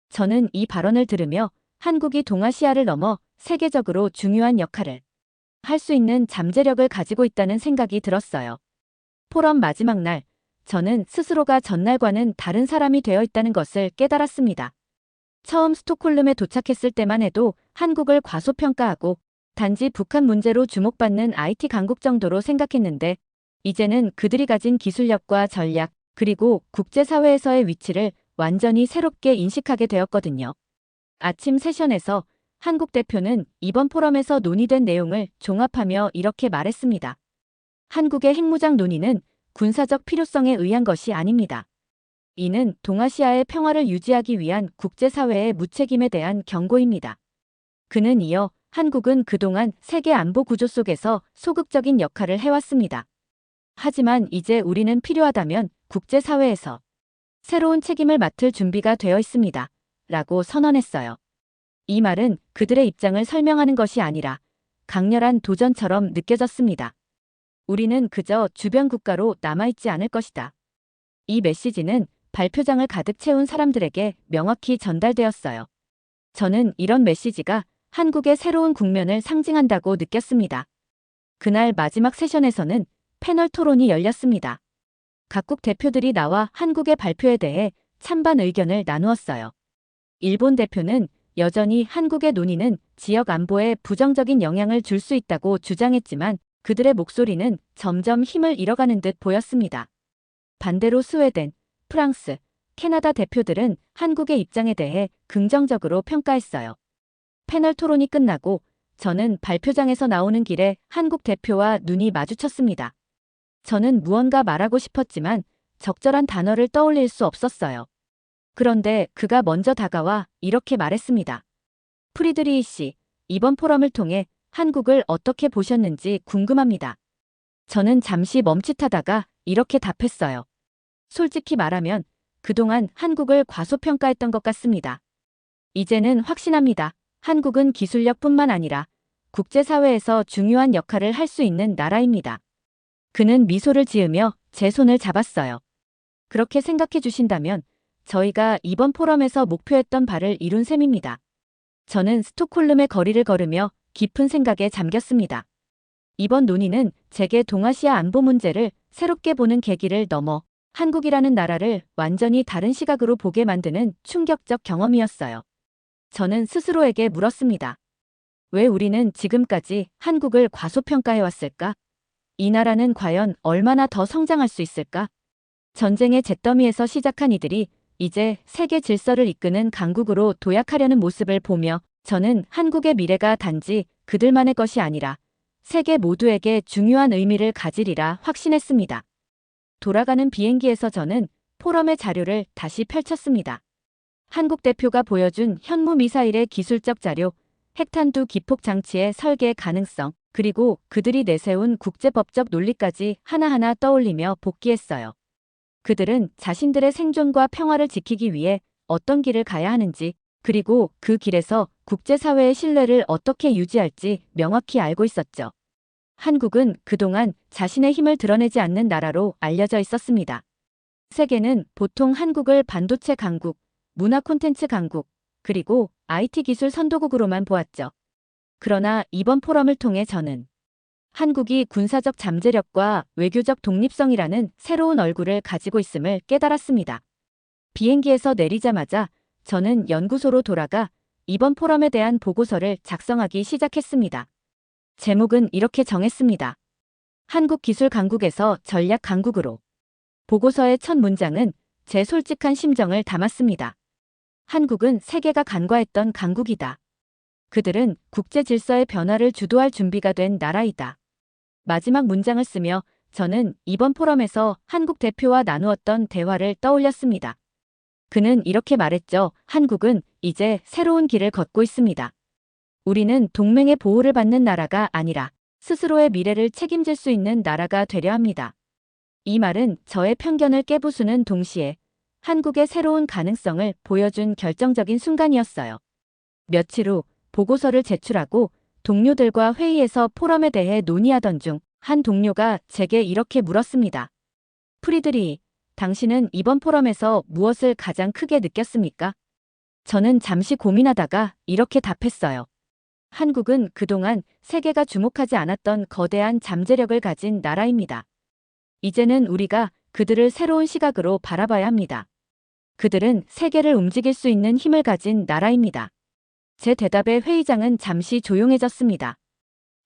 저는 이 발언을 들으며 한국이 동아시아를 넘어 세계적으로 중요한 역할을 할 수 있는 잠재력을 가지고 있다는 생각이 들었어요. 포럼 마지막 날, 저는 스스로가 전날과는 다른 사람이 되어 있다는 것을 깨달았습니다. 처음 스톡홀름에 도착했을 때만 해도 한국을 과소평가하고 단지 북한 문제로 주목받는 IT 강국 정도로 생각했는데 이제는 그들이 가진 기술력과 전략 그리고 국제사회에서의 위치를 완전히 새롭게 인식하게 되었거든요. 아침 세션에서 한국 대표는 이번 포럼에서 논의된 내용을 종합하며 이렇게 말했습니다. 한국의 핵무장 논의는 군사적 필요성에 의한 것이 아닙니다. 이는 동아시아의 평화를 유지하기 위한 국제사회의 무책임에 대한 경고입니다. 그는 이어 한국은 그동안 세계 안보 구조 속에서 소극적인 역할을 해왔습니다. 하지만 이제 우리는 필요하다면 국제사회에서 새로운 책임을 맡을 준비가 되어 있습니다. 라고 선언했어요. 이 말은 그들의 입장을 설명하는 것이 아니라 강렬한 도전처럼 느껴졌습니다. 우리는 그저 주변 국가로 남아있지 않을 것이다. 이 메시지는 발표장을 가득 채운 사람들에게 명확히 전달되었어요. 저는 이런 메시지가 한국의 새로운 국면을 상징한다고 느꼈습니다. 그날 마지막 세션에서는 패널 토론이 열렸습니다. 각국 대표들이 나와 한국의 발표에 대해 찬반 의견을 나누었어요. 일본 대표는 여전히 한국의 논의는 지역 안보에 부정적인 영향을 줄 수 있다고 주장했지만 그들의 목소리는 점점 힘을 잃어가는 듯 보였습니다. 반대로 스웨덴, 프랑스, 캐나다 대표들은 한국의 입장에 대해 긍정적으로 평가했어요. 패널 토론이 끝나고 저는 발표장에서 나오는 길에 한국 대표와 눈이 마주쳤습니다. 저는 무언가 말하고 싶었지만 적절한 단어를 떠올릴 수 없었어요. 그런데 그가 먼저 다가와 이렇게 말했습니다. 프리드리히 씨, 이번 포럼을 통해 한국을 어떻게 보셨는지 궁금합니다. 저는 잠시 멈칫하다가 이렇게 답했어요. 솔직히 말하면 그동안 한국을 과소평가했던 것 같습니다. 이제는 확신합니다. 한국은 기술력뿐만 아니라 국제사회에서 중요한 역할을 할 수 있는 나라입니다. 그는 미소를 지으며 제 손을 잡았어요. 그렇게 생각해 주신다면 저희가 이번 포럼에서 목표했던 바를 이룬 셈입니다. 저는 스톡홀름의 거리를 걸으며 깊은 생각에 잠겼습니다. 이번 논의는 제게 동아시아 안보 문제를 새롭게 보는 계기를 넘어 한국이라는 나라를 완전히 다른 시각으로 보게 만드는 충격적 경험이었어요. 저는 스스로에게 물었습니다. 왜 우리는 지금까지 한국을 과소평가해왔을까? 이 나라는 과연 얼마나 더 성장할 수 있을까? 전쟁의 잿더미에서 시작한 이들이 이제 세계 질서를 이끄는 강국으로 도약하려는 모습을 보며 저는 한국의 미래가 단지 그들만의 것이 아니라 세계 모두에게 중요한 의미를 가지리라 확신했습니다. 돌아가는 비행기에서 저는 포럼의 자료를 다시 펼쳤습니다. 한국 대표가 보여준 현무 미사일의 기술적 자료, 핵탄두 기폭 장치의 설계 가능성, 그리고 그들이 내세운 국제법적 논리까지 하나하나 떠올리며 복기했어요. 그들은 자신들의 생존과 평화를 지키기 위해 어떤 길을 가야 하는지, 그리고 그 길에서 국제사회의 신뢰를 어떻게 유지할지 명확히 알고 있었죠. 한국은 그동안 자신의 힘을 드러내지 않는 나라로 알려져 있었습니다. 세계는 보통 한국을 반도체 강국, 문화 콘텐츠 강국, 그리고 IT 기술 선도국으로만 보았죠. 그러나 이번 포럼을 통해 저는 한국이 군사적 잠재력과 외교적 독립성이라는 새로운 얼굴을 가지고 있음을 깨달았습니다. 비행기에서 내리자마자 저는 연구소로 돌아가 이번 포럼에 대한 보고서를 작성하기 시작했습니다. 제목은 이렇게 정했습니다. 한국 기술 강국에서 전략 강국으로. 보고서의 첫 문장은 제 솔직한 심정을 담았습니다. 한국은 세계가 간과했던 강국이다. 그들은 국제 질서의 변화를 주도할 준비가 된 나라이다. 마지막 문장을 쓰며 저는 이번 포럼에서 한국 대표와 나누었던 대화를 떠올렸습니다. 그는 이렇게 말했죠. 한국은 이제 새로운 길을 걷고 있습니다. 우리는 동맹의 보호를 받는 나라가 아니라 스스로의 미래를 책임질 수 있는 나라가 되려 합니다. 이 말은 저의 편견을 깨부수는 동시에 한국의 새로운 가능성을 보여준 결정적인 순간이었어요. 며칠 후 보고서를 제출하고 동료들과 회의에서 포럼에 대해 논의하던 중 한 동료가 제게 이렇게 물었습니다. 프리드리, 당신은 이번 포럼에서 무엇을 가장 크게 느꼈습니까? 저는 잠시 고민하다가 이렇게 답했어요. 한국은 그동안 세계가 주목하지 않았던 거대한 잠재력을 가진 나라입니다. 이제는 우리가 그들을 새로운 시각으로 바라봐야 합니다. 그들은 세계를 움직일 수 있는 힘을 가진 나라입니다. 제 대답에 회의장은 잠시 조용해졌습니다.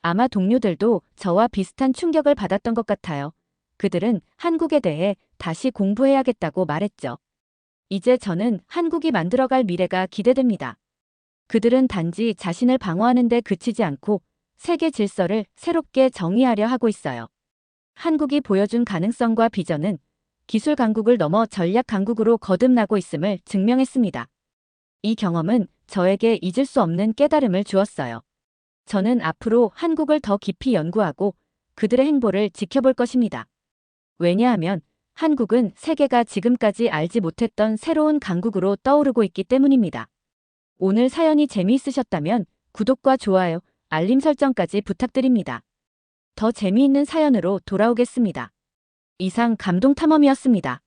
아마 동료들도 저와 비슷한 충격을 받았던 것 같아요. 그들은 한국에 대해 다시 공부해야겠다고 말했죠. 이제 저는 한국이 만들어갈 미래가 기대됩니다. 그들은 단지 자신을 방어하는 데 그치지 않고 세계 질서를 새롭게 정의하려 하고 있어요. 한국이 보여준 가능성과 비전은 기술 강국을 넘어 전략 강국으로 거듭나고 있음을 증명했습니다. 이 경험은 저에게 잊을 수 없는 깨달음을 주었어요. 저는 앞으로 한국을 더 깊이 연구하고 그들의 행보를 지켜볼 것입니다. 왜냐하면 한국은 세계가 지금까지 알지 못했던 새로운 강국으로 떠오르고 있기 때문입니다. 오늘 사연이 재미있으셨다면 구독과 좋아요, 알림 설정까지 부탁드립니다. 더 재미있는 사연으로 돌아오겠습니다. 이상 감동탐험이었습니다.